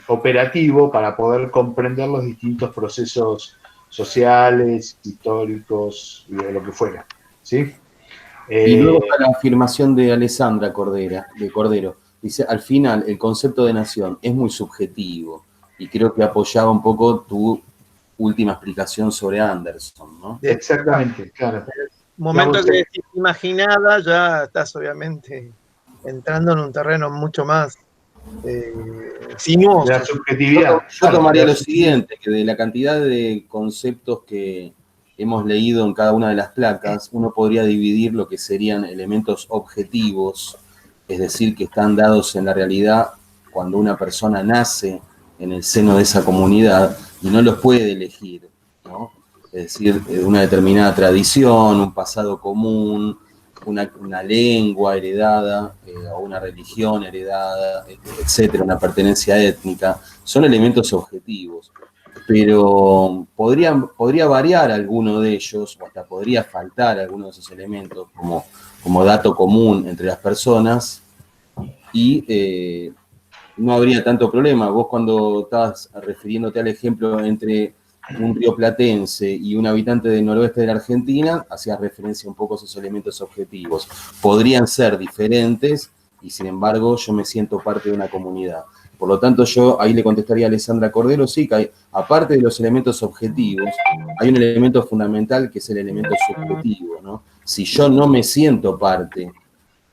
operativo para poder comprender los distintos procesos sociales, históricos, de lo que fuera, ¿sí? Y luego está la afirmación de Alessandra Cordero. Dice, al final, el concepto de nación es muy subjetivo y creo que apoyaba un poco tu última explicación sobre Anderson, ¿no? Exactamente, claro. Momento que decís imaginada, ya estás obviamente entrando en un terreno mucho más sinuoso. La subjetividad. Yo tomaría lo siguiente, que de la cantidad de conceptos que hemos leído en cada una de las placas, uno podría dividir lo que serían elementos objetivos, es decir, que están dados en la realidad cuando una persona nace en el seno de esa comunidad y no los puede elegir, ¿no? Es decir, una determinada tradición, un pasado común, una lengua heredada, o una religión heredada, etcétera, una pertenencia étnica, son elementos objetivos. Pero podría variar alguno de ellos, o hasta podría faltar alguno de esos elementos como dato común entre las personas, y no habría tanto problema. Vos, cuando estabas refiriéndote al ejemplo entre un rioplatense y un habitante del noroeste de la Argentina, hacías referencia un poco a esos elementos objetivos. Podrían ser diferentes y, sin embargo, yo me siento parte de una comunidad. Por lo tanto, yo ahí le contestaría a Alessandra Cordero, sí, que hay, aparte de los elementos objetivos, hay un elemento fundamental que es el elemento subjetivo, ¿no? Si yo no me siento parte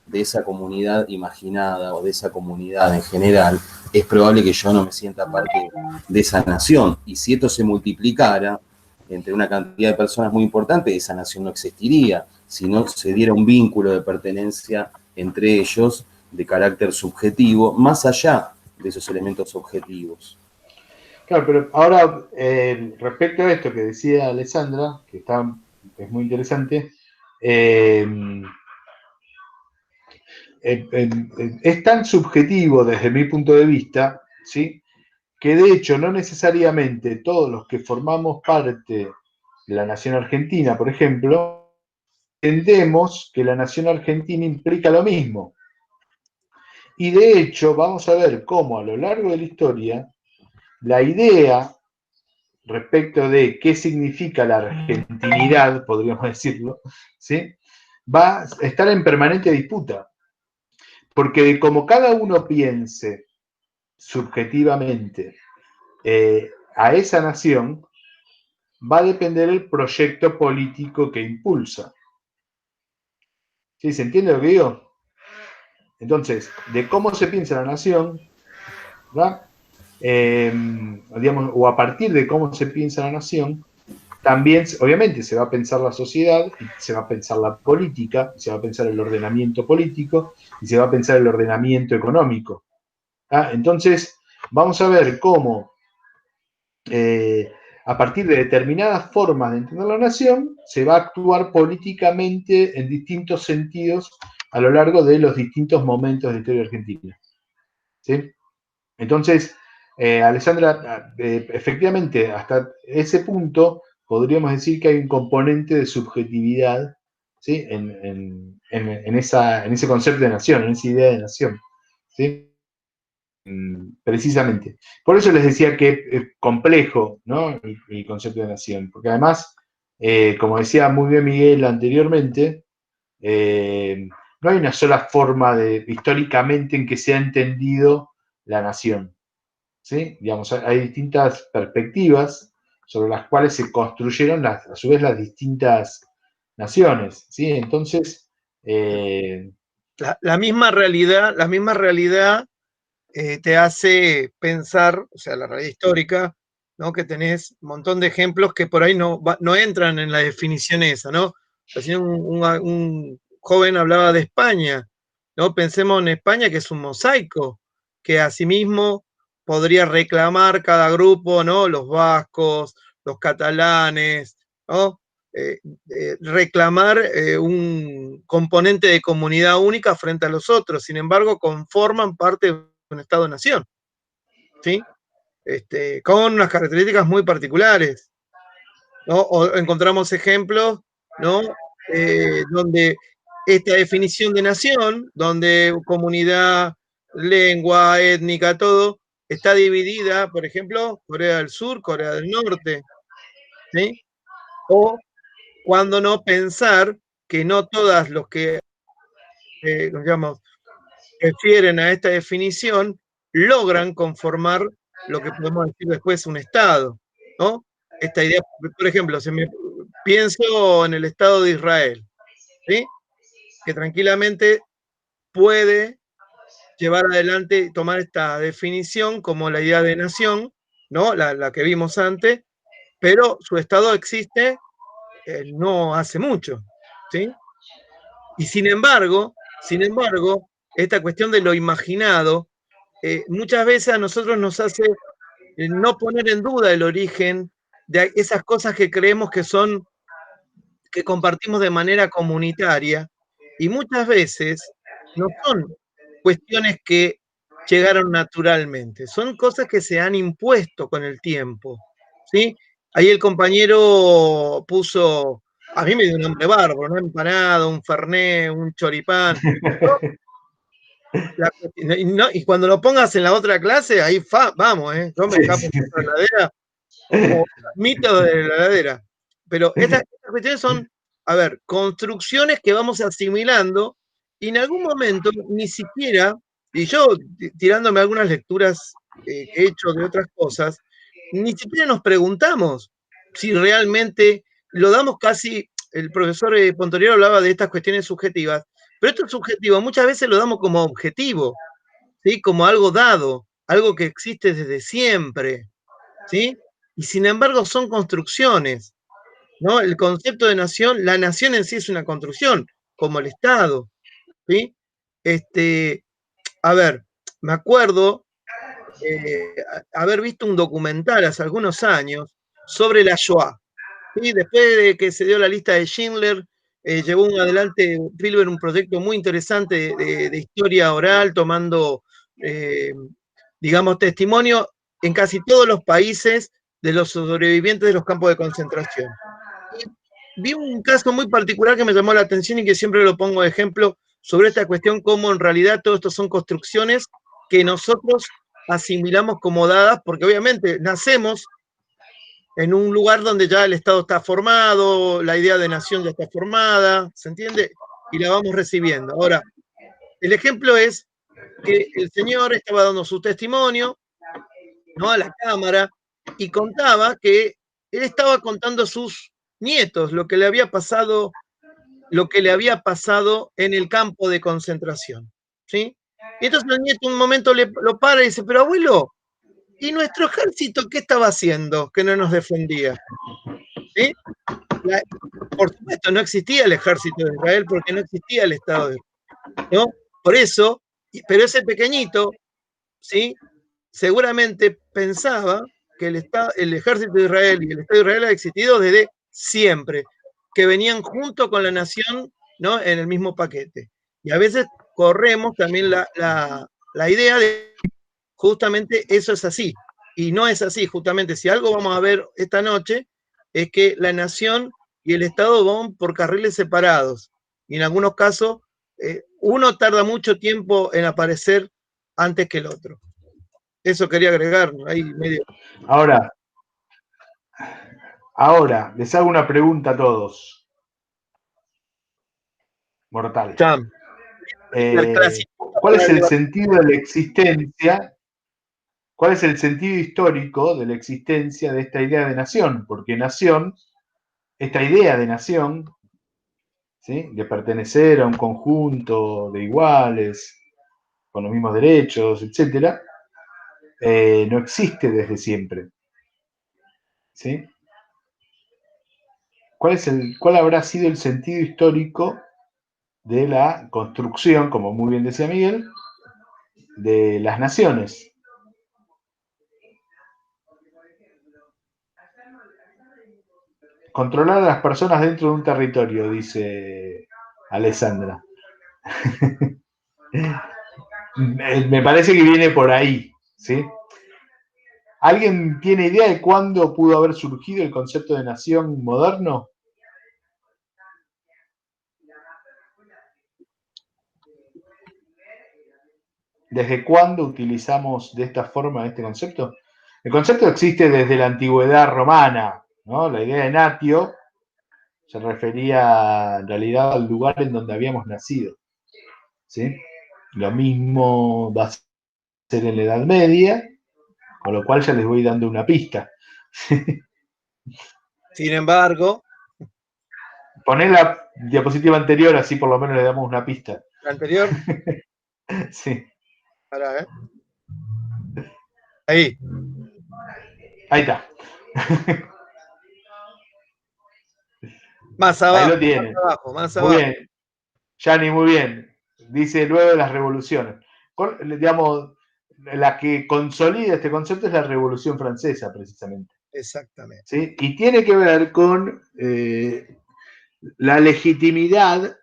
de esa comunidad imaginada o de esa comunidad en general, es probable que yo no me sienta parte de esa nación. Y si esto se multiplicara entre una cantidad de personas muy importante, esa nación no existiría, si no se diera un vínculo de pertenencia entre ellos de carácter subjetivo, más allá de esos elementos objetivos. Claro, pero ahora, respecto a esto que decía Alessandra, que es muy interesante, es tan subjetivo desde mi punto de vista, ¿sí?, que de hecho no necesariamente todos los que formamos parte de la nación argentina, por ejemplo, entendemos que la nación argentina implica lo mismo. Y de hecho vamos a ver cómo a lo largo de la historia la idea respecto de qué significa la argentinidad, podríamos decirlo, ¿sí?, va a estar en permanente disputa. Porque como cada uno piense subjetivamente a esa nación, va a depender el proyecto político que impulsa. ¿Sí? ¿Se entiende lo que digo? Entonces, de cómo se piensa la nación, ¿verdad? Digamos, o a partir de cómo se piensa la nación, también, obviamente, se va a pensar la sociedad, se va a pensar la política, se va a pensar el ordenamiento político y se va a pensar el ordenamiento económico. Entonces, vamos a ver cómo, a partir de determinadas formas de entender la nación, se va a actuar políticamente en distintos sentidos a lo largo de los distintos momentos de la historia argentina. ¿Sí? Entonces, Alessandra, efectivamente, hasta ese punto podríamos decir que hay un componente de subjetividad, ¿sí?, en ese concepto de nación, en esa idea de nación, ¿sí? Precisamente. Por eso les decía que es complejo, ¿no?, el concepto de nación, porque además, como decía muy bien Miguel anteriormente, no hay una sola forma históricamente en que se ha entendido la nación. ¿Sí? Digamos, hay distintas perspectivas sobre las cuales se construyeron a su vez las distintas naciones, ¿sí? Entonces, la misma realidad te hace pensar, o sea, la realidad histórica, ¿no?, que tenés un montón de ejemplos que por ahí no entran en la definición esa, ¿no? Recién un joven hablaba de España, ¿no? Pensemos en España, que es un mosaico, que asimismo podría reclamar cada grupo, ¿no? Los vascos, los catalanes, ¿no? Reclamar un componente de comunidad única frente a los otros. Sin embargo, conforman parte de un Estado-nación, ¿sí? Con unas características muy particulares, ¿no? O encontramos ejemplos, ¿no?, donde esta definición de nación, donde comunidad, lengua, étnica, todo, está dividida, por ejemplo, Corea del Sur, Corea del Norte, ¿sí? O, cuando no, pensar que no todas los que, digamos, refieren a esta definición logran conformar lo que podemos decir después un Estado, ¿no? Esta idea, por ejemplo, pienso en el Estado de Israel, ¿sí?, que tranquilamente puede llevar adelante y tomar esta definición como la idea de nación, ¿no?, la que vimos antes, pero su Estado existe no hace mucho, ¿sí? Y sin embargo, esta cuestión de lo imaginado, muchas veces a nosotros nos hace no poner en duda el origen de esas cosas que creemos que compartimos de manera comunitaria, y muchas veces no son cuestiones que llegaron naturalmente, son cosas que se han impuesto con el tiempo, ¿sí? Ahí el compañero puso, a mí me dio un nombre bárbaro, una empanada, un fernet, un choripán. Y cuando lo pongas en la otra clase, ahí vamos, yo me escapo de la heladera o mito de la heladera. Pero estas cuestiones son, a ver, construcciones que vamos asimilando y en algún momento ni siquiera, y yo tirándome algunas lecturas que he hecho de otras cosas, ni siquiera nos preguntamos si realmente lo damos casi, el profesor Pontoriero hablaba de estas cuestiones subjetivas, pero esto es subjetivo, muchas veces lo damos como objetivo, ¿sí? Como algo dado, algo que existe desde siempre, ¿sí? Y sin embargo son construcciones, ¿no? El concepto de nación, la nación en sí es una construcción, como el Estado, ¿sí? A ver, me acuerdo haber visto un documental hace algunos años sobre la Shoah, ¿sí? Después de que se dio la lista de Schindler, llevó adelante Spielberg un proyecto muy interesante de historia oral, tomando, digamos, testimonio en casi todos los países de los sobrevivientes de los campos de concentración. Y vi un caso muy particular que me llamó la atención y que siempre lo pongo de ejemplo sobre esta cuestión, cómo en realidad todo esto son construcciones que nosotros asimilamos como dadas, porque obviamente nacemos en un lugar donde ya el Estado está formado, la idea de nación ya está formada, ¿se entiende? Y la vamos recibiendo. Ahora, el ejemplo es que el señor estaba dando su testimonio, ¿no? A la cámara y contaba que él estaba contando a sus nietos lo que le había pasado en el campo de concentración, ¿sí? Y entonces el nieto un momento lo para y dice, pero abuelo, ¿y nuestro ejército qué estaba haciendo que no nos defendía? ¿Sí? Por supuesto, no existía el ejército de Israel porque no existía el Estado de Israel, ¿no? Por eso, pero ese pequeñito, ¿sí? Seguramente pensaba que el ejército de Israel y el Estado de Israel ha existido desde siempre, que venían junto con la nación, ¿no? En el mismo paquete. Y a veces corremos también la idea de justamente eso es así. Y no es así, justamente si algo vamos a ver esta noche es que la nación y el Estado van por carriles separados. Y en algunos casos, uno tarda mucho tiempo en aparecer antes que el otro. Eso quería agregar, ahí medio. Ahora, les hago una pregunta a todos. Mortal. ¿Cuál es el sentido de la existencia? ¿Cuál es el sentido histórico de la existencia de esta idea de nación? Porque nación, esta idea de nación, ¿sí? De pertenecer a un conjunto de iguales, con los mismos derechos, etc., no existe desde siempre. ¿Sí? ¿Cuál habrá sido el sentido histórico de la construcción, como muy bien decía Miguel, de las naciones? Controlar a las personas dentro de un territorio, dice Alessandra. Me parece que viene por ahí, ¿sí? ¿Alguien tiene idea de cuándo pudo haber surgido el concepto de nación moderno? ¿Desde cuándo utilizamos de esta forma este concepto? El concepto existe desde la antigüedad romana, ¿no? La idea de natio se refería en realidad al lugar en donde habíamos nacido, ¿sí? Lo mismo va a ser en la Edad Media, con lo cual ya les voy dando una pista. Sin embargo, poné la diapositiva anterior, así por lo menos le damos una pista. ¿la anterior? Sí. Pará, Ahí. Ahí está. Más abajo, ahí lo tiene. más Muy abajo. bien. Yani, muy bien. Dice luego de las revoluciones. Digamos, la que consolida este concepto es la Revolución Francesa, precisamente. Exactamente. ¿Sí? Y tiene que ver con la legitimidad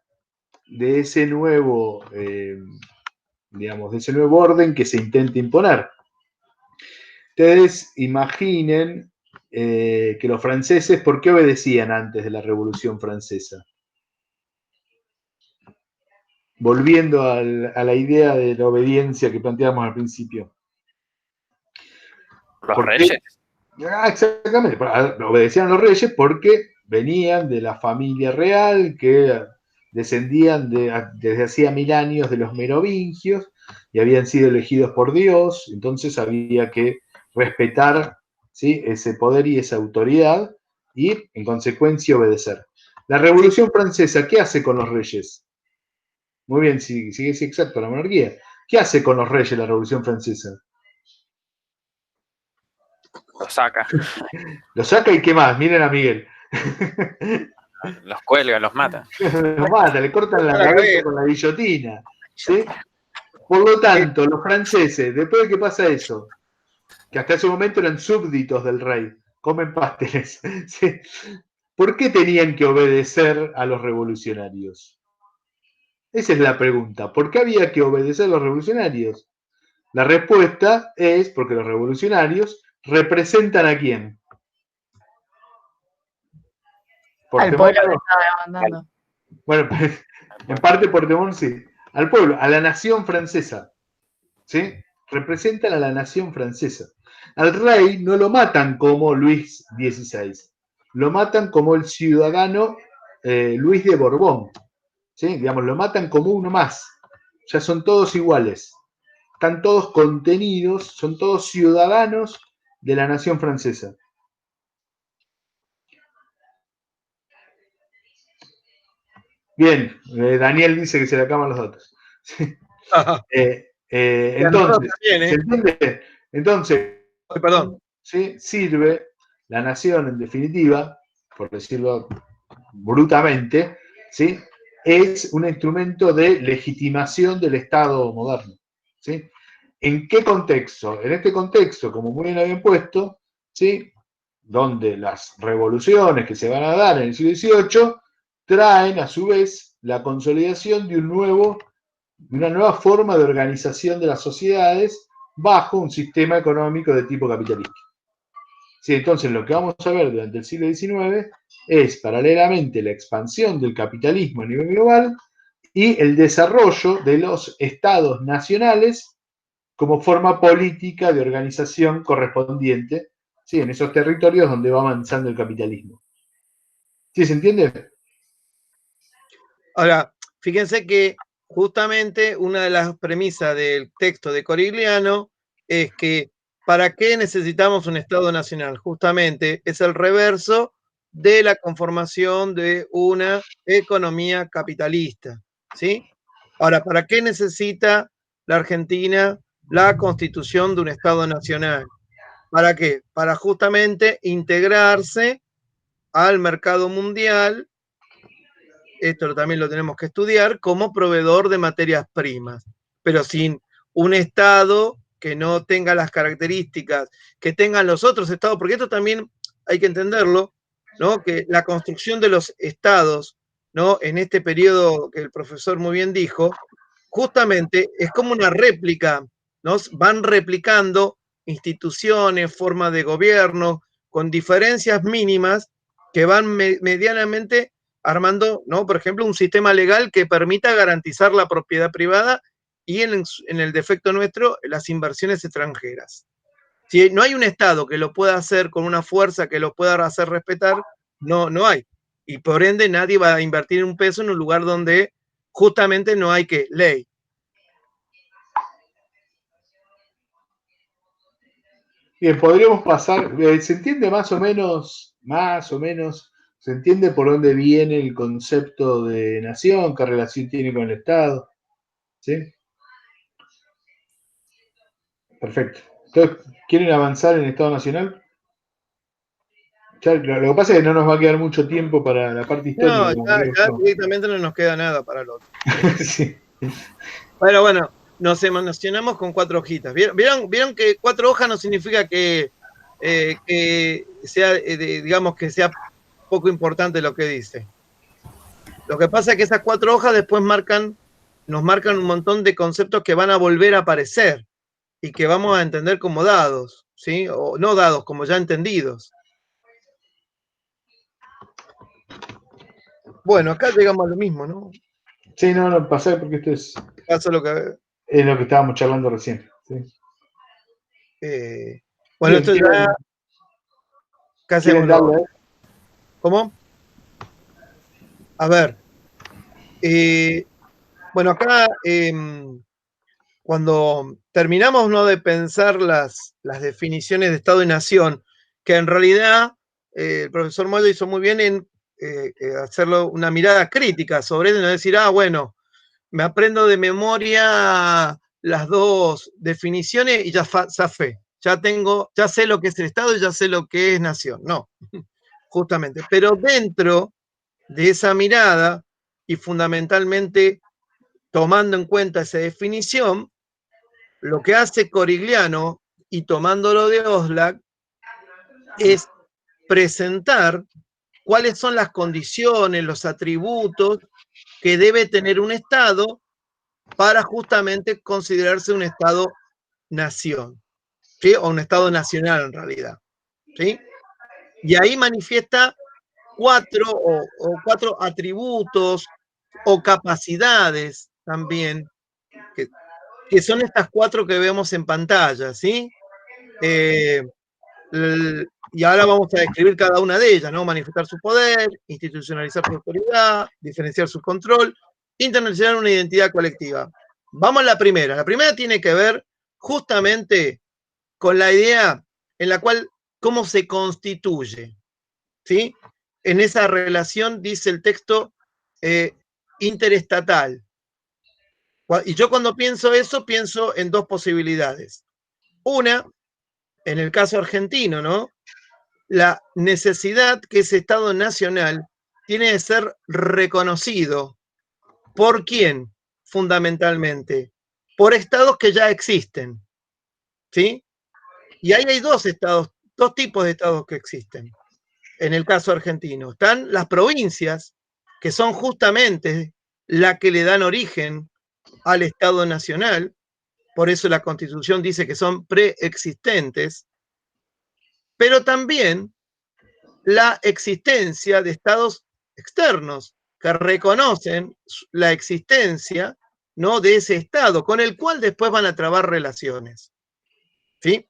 de ese nuevo, digamos, de ese nuevo orden que se intenta imponer. Ustedes imaginen que los franceses, ¿por qué obedecían antes de la Revolución Francesa? Volviendo a la idea de la obediencia que planteamos al principio. ¿Los reyes? Exactamente, obedecían a los reyes porque venían de la familia real que descendían desde hacía 1000 años de los merovingios y habían sido elegidos por Dios, entonces había que respetar, ¿sí?, ese poder y esa autoridad y en consecuencia obedecer. La Revolución Francesa, ¿qué hace con los reyes? Muy bien, sí, exacto, la monarquía. ¿Qué hace con los reyes la Revolución Francesa? Los saca. Los saca y ¿qué más? Miren a Miguel. Los cuelga, los mata. Los mata, le cortan la cabeza con la guillotina. ¿Sí? Por lo tanto, los franceses, después de que pasa eso, que hasta ese momento eran súbditos del rey, comen pasteles, ¿sí?, ¿por qué tenían que obedecer a los revolucionarios? Esa es la pregunta. ¿Por qué había que obedecer a los revolucionarios? La respuesta es porque los revolucionarios representan ¿a quién? Al pueblo que estaba demandando. Bueno, en parte por temor, sí. Al pueblo, a la nación francesa. ¿Sí? Representan a la nación francesa. Al rey no lo matan como Luis XVI, lo matan como el ciudadano Luis de Borbón. ¿Sí? Digamos, lo matan como uno más. Ya son todos iguales. Están todos contenidos, son todos ciudadanos de la nación francesa. Bien, Daniel dice que se le acaban los datos. Entonces, ¿se entiende? Entonces, ¿sí?, sirve la nación, en definitiva, por decirlo brutamente, ¿sí?, es un instrumento de legitimación del Estado moderno. ¿Sí? ¿En qué contexto? En este contexto, como muy bien habían puesto, ¿sí?, donde las revoluciones que se van a dar en el siglo XVIII traen a su vez la consolidación de una nueva forma de organización de las sociedades bajo un sistema económico de tipo capitalista. Sí, entonces lo que vamos a ver durante el siglo XIX es paralelamente la expansión del capitalismo a nivel global y el desarrollo de los estados nacionales como forma política de organización correspondiente, ¿sí?, en esos territorios donde va avanzando el capitalismo. ¿Sí se entiende? Ahora, fíjense que justamente una de las premisas del texto de Corigliano es que ¿para qué necesitamos un Estado nacional? Justamente es el reverso de la conformación de una economía capitalista, ¿sí? Ahora, ¿para qué necesita la Argentina la constitución de un Estado nacional? ¿Para qué? Para justamente integrarse al mercado mundial, esto también lo tenemos que estudiar, como proveedor de materias primas, pero sin un Estado que no tenga las características que tengan los otros estados, porque esto también hay que entenderlo, ¿no?, que la construcción de los estados, ¿no?, en este periodo que el profesor muy bien dijo, justamente es como una réplica, ¿no? Van replicando instituciones, formas de gobierno, con diferencias mínimas que van medianamente armando, ¿no?, por ejemplo, un sistema legal que permita garantizar la propiedad privada y en el defecto nuestro, las inversiones extranjeras. Si no hay un Estado que lo pueda hacer con una fuerza que lo pueda hacer respetar, no hay. Y por ende nadie va a invertir un peso en un lugar donde justamente no hay ley. Bien, podríamos pasar, ¿se entiende más o menos, se entiende por dónde viene el concepto de nación, qué relación tiene con el Estado? ¿Sí? Perfecto. Entonces, ¿quieren avanzar en Estado Nacional? Ya, lo que pasa es que no nos va a quedar mucho tiempo para la parte histórica. No, ya directamente no nos queda nada para el otro. Sí. Bueno, nos emocionamos con 4 hojitas. ¿Vieron que 4 hojas no significa que sea, digamos, que sea poco importante lo que dice? Lo que pasa es que esas 4 hojas después nos marcan un montón de conceptos que van a volver a aparecer y que vamos a entender como dados, ¿sí? O no dados, como ya entendidos. Bueno, acá llegamos a lo mismo, ¿no? Sí, no, pasé porque esto es lo que estábamos charlando recién. ¿Sí? Bueno, esto ya... ¿Qué hacemos? ¿Cómo? A ver. Bueno, acá, cuando terminamos, ¿no?, de pensar las definiciones de Estado y Nación, que en realidad el profesor Moyo hizo muy bien en hacerlo una mirada crítica sobre eso, no decir, bueno, me aprendo de memoria las 2 definiciones y ya zafé. Ya sé lo que es el Estado y ya sé lo que es nación. No, justamente. Pero dentro de esa mirada, y fundamentalmente tomando en cuenta esa definición, lo que hace Corigliano, y tomándolo de Oxlack, es presentar cuáles son las condiciones, los atributos que debe tener un Estado para justamente considerarse un Estado-nación, ¿sí? O un Estado nacional en realidad, ¿sí? Y ahí manifiesta 4 atributos o capacidades también, que son estas 4 que vemos en pantalla, ¿sí? Y ahora vamos a describir cada una de ellas, ¿no? Manifestar su poder, institucionalizar su autoridad, diferenciar su control, internacionalizar una identidad colectiva. Vamos a la primera. La primera tiene que ver justamente con la idea en la cual cómo se constituye, ¿sí? En esa relación, dice el texto, interestatal. Y yo cuando pienso eso, pienso en 2 posibilidades. Una, en el caso argentino, ¿no?, la necesidad que ese Estado nacional tiene de ser reconocido. ¿Por quién? Fundamentalmente, por estados que ya existen, ¿sí? Y ahí hay 2 tipos de estados que existen. En el caso argentino, están las provincias, que son justamente las que le dan origen al Estado nacional, por eso la Constitución dice que son preexistentes, pero también la existencia de estados externos que reconocen la existencia, ¿no?, de ese Estado, con el cual después van a trabar relaciones, ¿sí?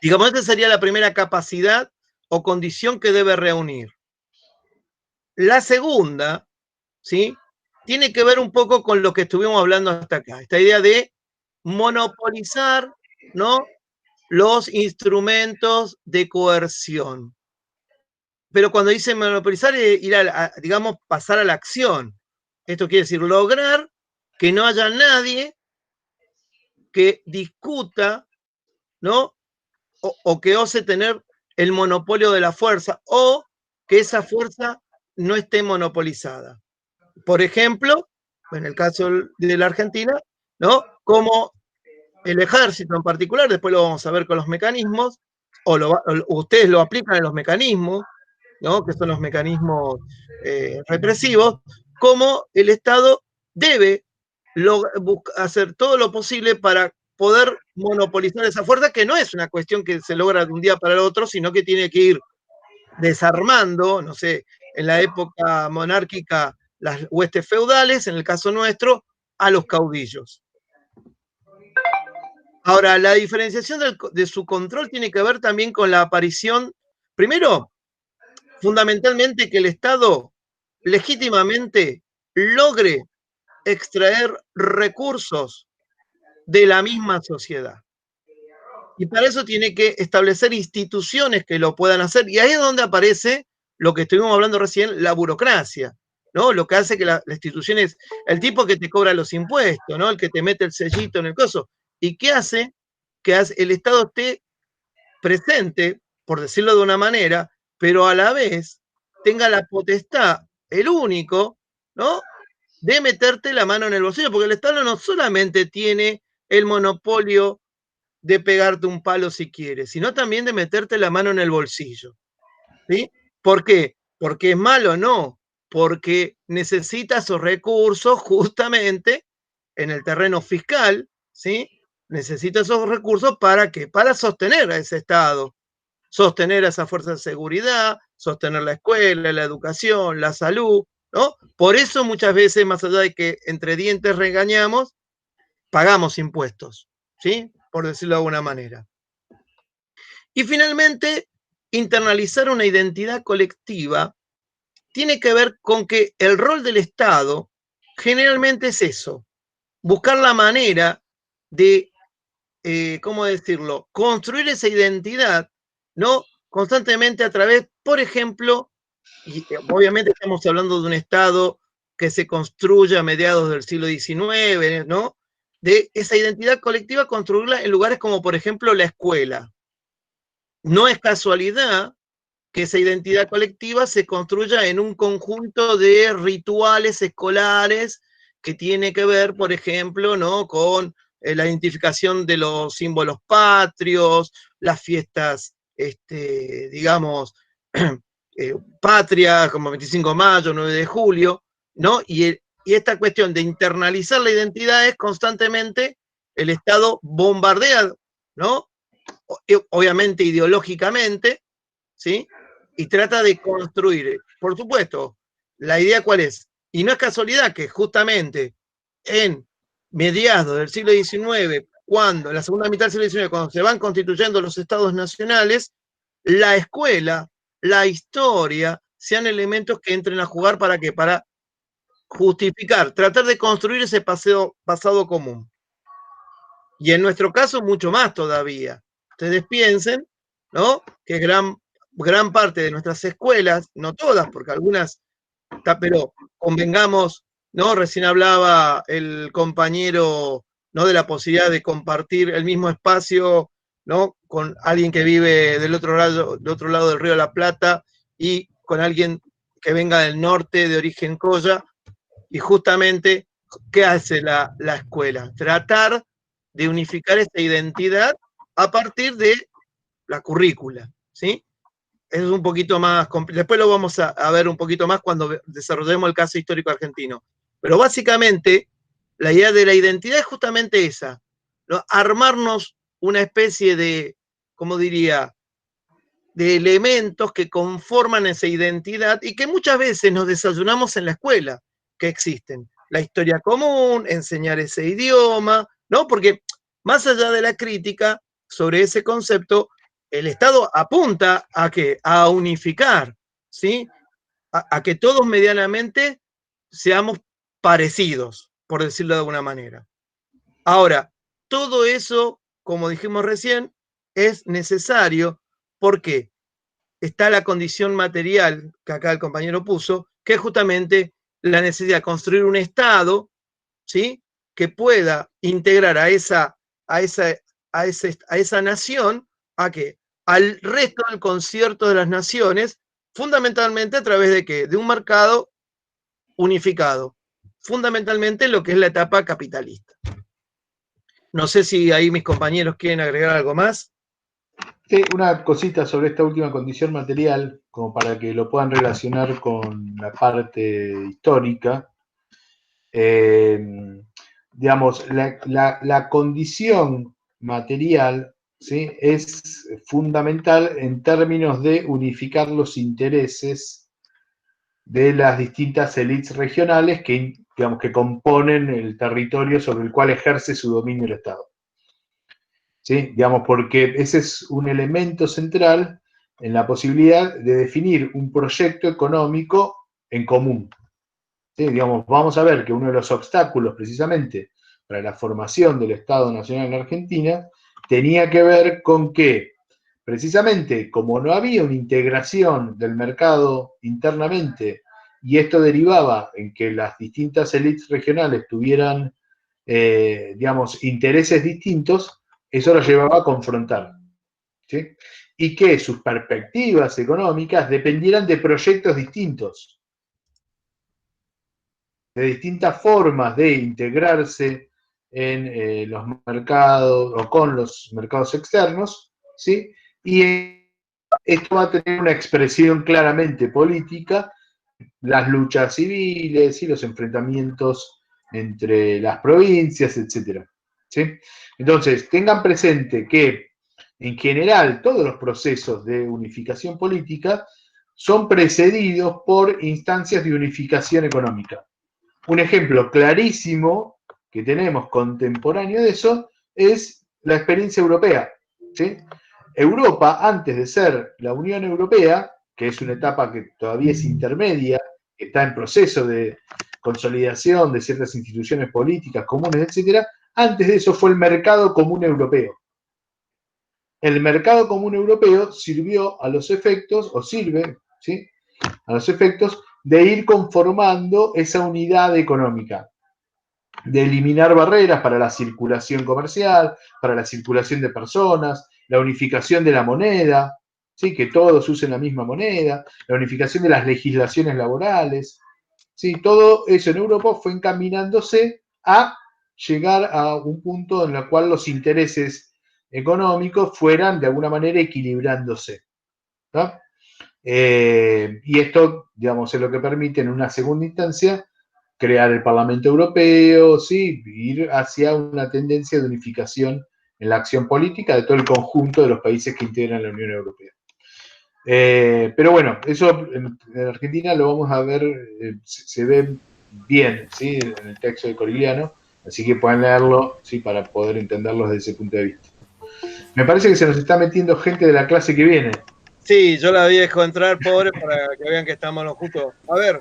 Digamos, esta sería la primera capacidad o condición que debe reunir. La segunda, ¿sí?, tiene que ver un poco con lo que estuvimos hablando hasta acá, esta idea de monopolizar, ¿no?, los instrumentos de coerción. Pero cuando dice monopolizar, ir digamos, pasar a la acción. Esto quiere decir lograr que no haya nadie que discuta, ¿no?, o que ose tener el monopolio de la fuerza, o que esa fuerza no esté monopolizada. Por ejemplo, en el caso de la Argentina, ¿no?, como el ejército en particular, después lo vamos a ver con los mecanismos, o ustedes lo aplican en los mecanismos, ¿no?, que son los mecanismos represivos, como el Estado debe hacer todo lo posible para poder monopolizar esa fuerza, que no es una cuestión que se logra de un día para el otro, sino que tiene que ir desarmando, no sé, en la época monárquica, las huestes feudales, en el caso nuestro, a los caudillos. Ahora, la diferenciación de su control tiene que ver también con la aparición, primero, fundamentalmente, que el Estado legítimamente logre extraer recursos de la misma sociedad. Y para eso tiene que establecer instituciones que lo puedan hacer. Y ahí es donde aparece lo que estuvimos hablando recién, la burocracia, ¿no? Lo que hace que la institución es el tipo que te cobra los impuestos, ¿no?, el que te mete el sellito en el coso. ¿Y qué hace? Que el Estado esté presente, por decirlo de una manera, pero a la vez tenga la potestad, el único, ¿no?, de meterte la mano en el bolsillo, porque el Estado no solamente tiene el monopolio de pegarte un palo si quieres, sino también de meterte la mano en el bolsillo, ¿sí? ¿Por qué? ¿Porque es malo? No, porque necesita esos recursos justamente en el terreno fiscal, ¿sí? Necesita esos recursos ¿para qué? Para sostener a ese Estado, sostener a esa fuerza de seguridad, sostener la escuela, la educación, la salud, ¿no? Por eso muchas veces, más allá de que entre dientes regañamos, pagamos impuestos, ¿sí? Por decirlo de alguna manera. Y finalmente, internalizar una identidad colectiva tiene que ver con que el rol del Estado generalmente es eso, buscar la manera de, ¿cómo decirlo?, construir esa identidad, ¿no?, constantemente a través, por ejemplo, y obviamente estamos hablando de un Estado que se construye a mediados del siglo XIX, ¿no?, de esa identidad colectiva construirla en lugares como, por ejemplo, la escuela. No es casualidad que esa identidad colectiva se construya en un conjunto de rituales escolares que tiene que ver, por ejemplo, ¿no?, con la identificación de los símbolos patrios, las fiestas, digamos, patrias, como 25 de mayo, 9 de julio, ¿no? Y esta cuestión de internalizar la identidad es constantemente el Estado bombardea, ¿no?, obviamente ideológicamente, ¿sí?, y trata de construir, por supuesto, la idea ¿cuál es? Y no es casualidad que justamente en mediados del siglo XIX, cuando, en la segunda mitad del siglo XIX, cuando se van constituyendo los estados nacionales, la escuela, la historia, sean elementos que entren a jugar ¿para qué? Para justificar, tratar de construir ese pasado común. Y en nuestro caso, mucho más todavía. Ustedes piensen, ¿no?, que gran parte de nuestras escuelas, no todas, porque algunas, pero convengamos, ¿no?, recién hablaba el compañero, ¿no?, de la posibilidad de compartir el mismo espacio, ¿no?, con alguien que vive del otro lado del Río de la Plata y con alguien que venga del norte, de origen Colla, y justamente, ¿qué hace la escuela? Tratar de unificar esta identidad a partir de la currícula, ¿sí? Es un poquito más complejo. Después lo vamos a ver un poquito más cuando desarrollemos el caso histórico argentino. Pero básicamente, la idea de la identidad es justamente esa, ¿no?, armarnos una especie de, ¿cómo diría?, de elementos que conforman esa identidad y que muchas veces nos desayunamos en la escuela, que existen. La historia común, enseñar ese idioma, ¿no? Porque más allá de la crítica sobre ese concepto, el Estado apunta a ¿qué? A unificar, ¿sí? A que todos medianamente seamos parecidos, por decirlo de alguna manera. Ahora, todo eso, como dijimos recién, es necesario porque está la condición material que acá el compañero puso, que es justamente la necesidad de construir un Estado, ¿sí?, que pueda integrar a esa nación, ¿a qué? Al resto del concierto de las naciones, fundamentalmente a través de ¿qué? De un mercado unificado, fundamentalmente lo que es la etapa capitalista. No sé si ahí mis compañeros quieren agregar algo más. Sí, una cosita sobre esta última condición material, como para que lo puedan relacionar con la parte histórica. Digamos, la condición material, ¿sí?, es fundamental en términos de unificar los intereses de las distintas élites regionales que, digamos, que componen el territorio sobre el cual ejerce su dominio el Estado. ¿Sí? Digamos, porque ese es un elemento central en la posibilidad de definir un proyecto económico en común. ¿Sí? Digamos, vamos a ver que uno de los obstáculos precisamente para la formación del Estado Nacional en Argentina tenía que ver con que, precisamente, como no había una integración del mercado internamente, y esto derivaba en que las distintas élites regionales tuvieran, digamos, intereses distintos, eso lo llevaba a confrontar, ¿sí? y que sus perspectivas económicas dependieran de proyectos distintos, de distintas formas de integrarse en los mercados o con los mercados externos, ¿sí? Y esto va a tener una expresión claramente política, las luchas civiles y los enfrentamientos entre las provincias, etc. ¿Sí? Entonces, tengan presente que en general todos los procesos de unificación política son precedidos por instancias de unificación económica. Un ejemplo clarísimo que tenemos contemporáneo de eso es la experiencia europea, ¿sí? Europa, antes de ser la Unión Europea, que es una etapa que todavía es intermedia, está en proceso de consolidación de ciertas instituciones políticas comunes, etc., antes de eso fue el mercado común europeo. El mercado común europeo sirvió a los efectos, o sirve, ¿sí?, a los efectos de ir conformando esa unidad económica, de eliminar barreras para la circulación comercial, para la circulación de personas, la unificación de la moneda, ¿sí?, que todos usen la misma moneda, la unificación de las legislaciones laborales, ¿sí?, todo eso en Europa fue encaminándose a llegar a un punto en el cual los intereses económicos fueran de alguna manera equilibrándose, ¿no? Y esto, digamos, es lo que permite en una segunda instancia crear el Parlamento Europeo, ¿sí?, ir hacia una tendencia de unificación en la acción política de todo el conjunto de los países que integran la Unión Europea. Pero bueno, eso en Argentina lo vamos a ver, se ve bien, ¿sí?, en el texto de Corigliano, así que pueden leerlo, ¿sí?, para poder entenderlo desde ese punto de vista. Me parece que se nos está metiendo gente de la clase que viene. Sí, yo la dejo entrar, pobre, para que vean que estamos justos. A ver,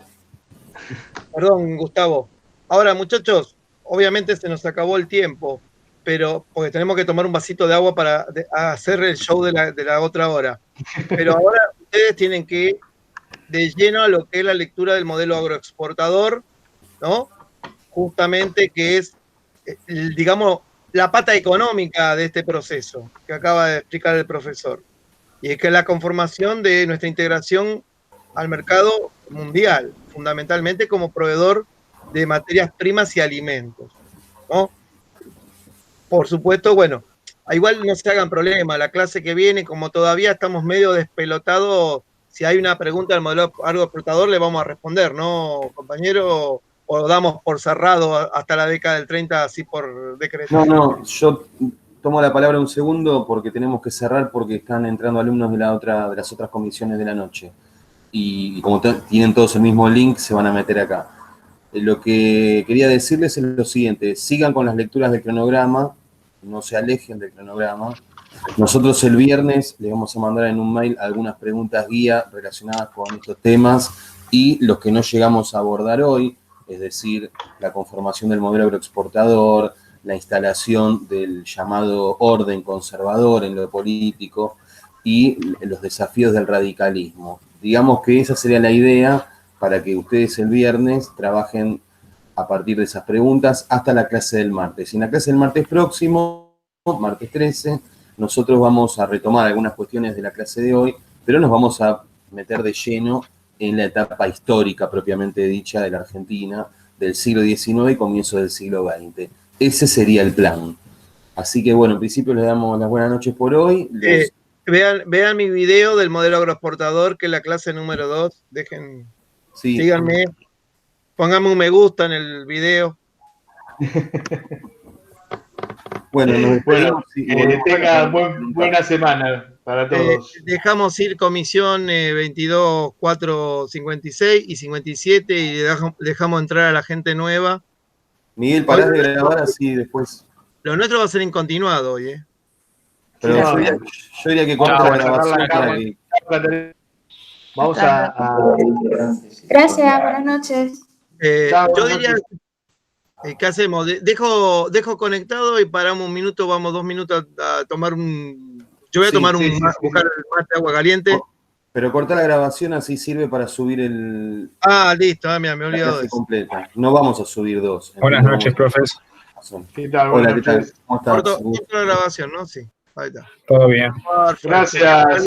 perdón, Gustavo. Ahora, muchachos, obviamente se nos acabó el tiempo, pero porque tenemos que tomar un vasito de agua para hacer el show de la otra hora. Pero ahora ustedes tienen que ir de lleno a lo que es la lectura del modelo agroexportador, ¿no? Justamente que es, digamos, la pata económica de este proceso que acaba de explicar el profesor. Y es que la conformación de nuestra integración al mercado mundial, fundamentalmente como proveedor de materias primas y alimentos, ¿no? Por supuesto, bueno, igual no se hagan problema, la clase que viene, como todavía estamos medio despelotados, si hay una pregunta del modelo agroexportador le vamos a responder, ¿no, compañero? ¿O damos por cerrado hasta la década del 30 así por decreto? No, yo tomo la palabra un segundo porque tenemos que cerrar porque están entrando alumnos de las otras comisiones de la noche. Y como tienen todos el mismo link, se van a meter acá. Lo que quería decirles es lo siguiente: sigan con las lecturas del cronograma, no se alejen del cronograma. Nosotros el viernes les vamos a mandar en un mail algunas preguntas guía relacionadas con estos temas y los que no llegamos a abordar hoy, es decir, la conformación del modelo agroexportador, la instalación del llamado orden conservador en lo político y los desafíos del radicalismo. Digamos que esa sería la idea para que ustedes el viernes trabajen a partir de esas preguntas hasta la clase del martes. Y en la clase del martes próximo, martes 13, nosotros vamos a retomar algunas cuestiones de la clase de hoy, pero nos vamos a meter de lleno en la etapa histórica propiamente dicha de la Argentina, del siglo XIX y comienzo del siglo XX. Ese sería el plan. Así que bueno, en principio les damos las buenas noches por hoy. Vean mi video del modelo agroexportador, que es la clase número 2. Sí. Síganme, pónganme un me gusta en el video. Bueno, nos despedimos. Que tengan buena semana para todos. Dejamos ir comisión 22, 4, 56 y 57 y dejamos entrar a la gente nueva. Miguel, parás de grabar así después. Lo nuestro va a ser en continuado hoy, ¿eh? Pero yo diría que corta la grabación para que... Vamos a... Gracias, buenas noches. Yo diría... ¿Qué hacemos? Dejo conectado y paramos un minuto, vamos 2 minutos a tomar un... Yo voy a buscar el mate de agua caliente. Pero corta la grabación, así sirve para subir el... Listo, mira, me he olvidado de eso. Completa. No vamos a subir 2. Buenas noches, profesor. ¿Qué tal? Hola, ¿qué tal? ¿Cómo estás? Corto la grabación, ¿no? Sí, ahí está. Todo bien. Gracias.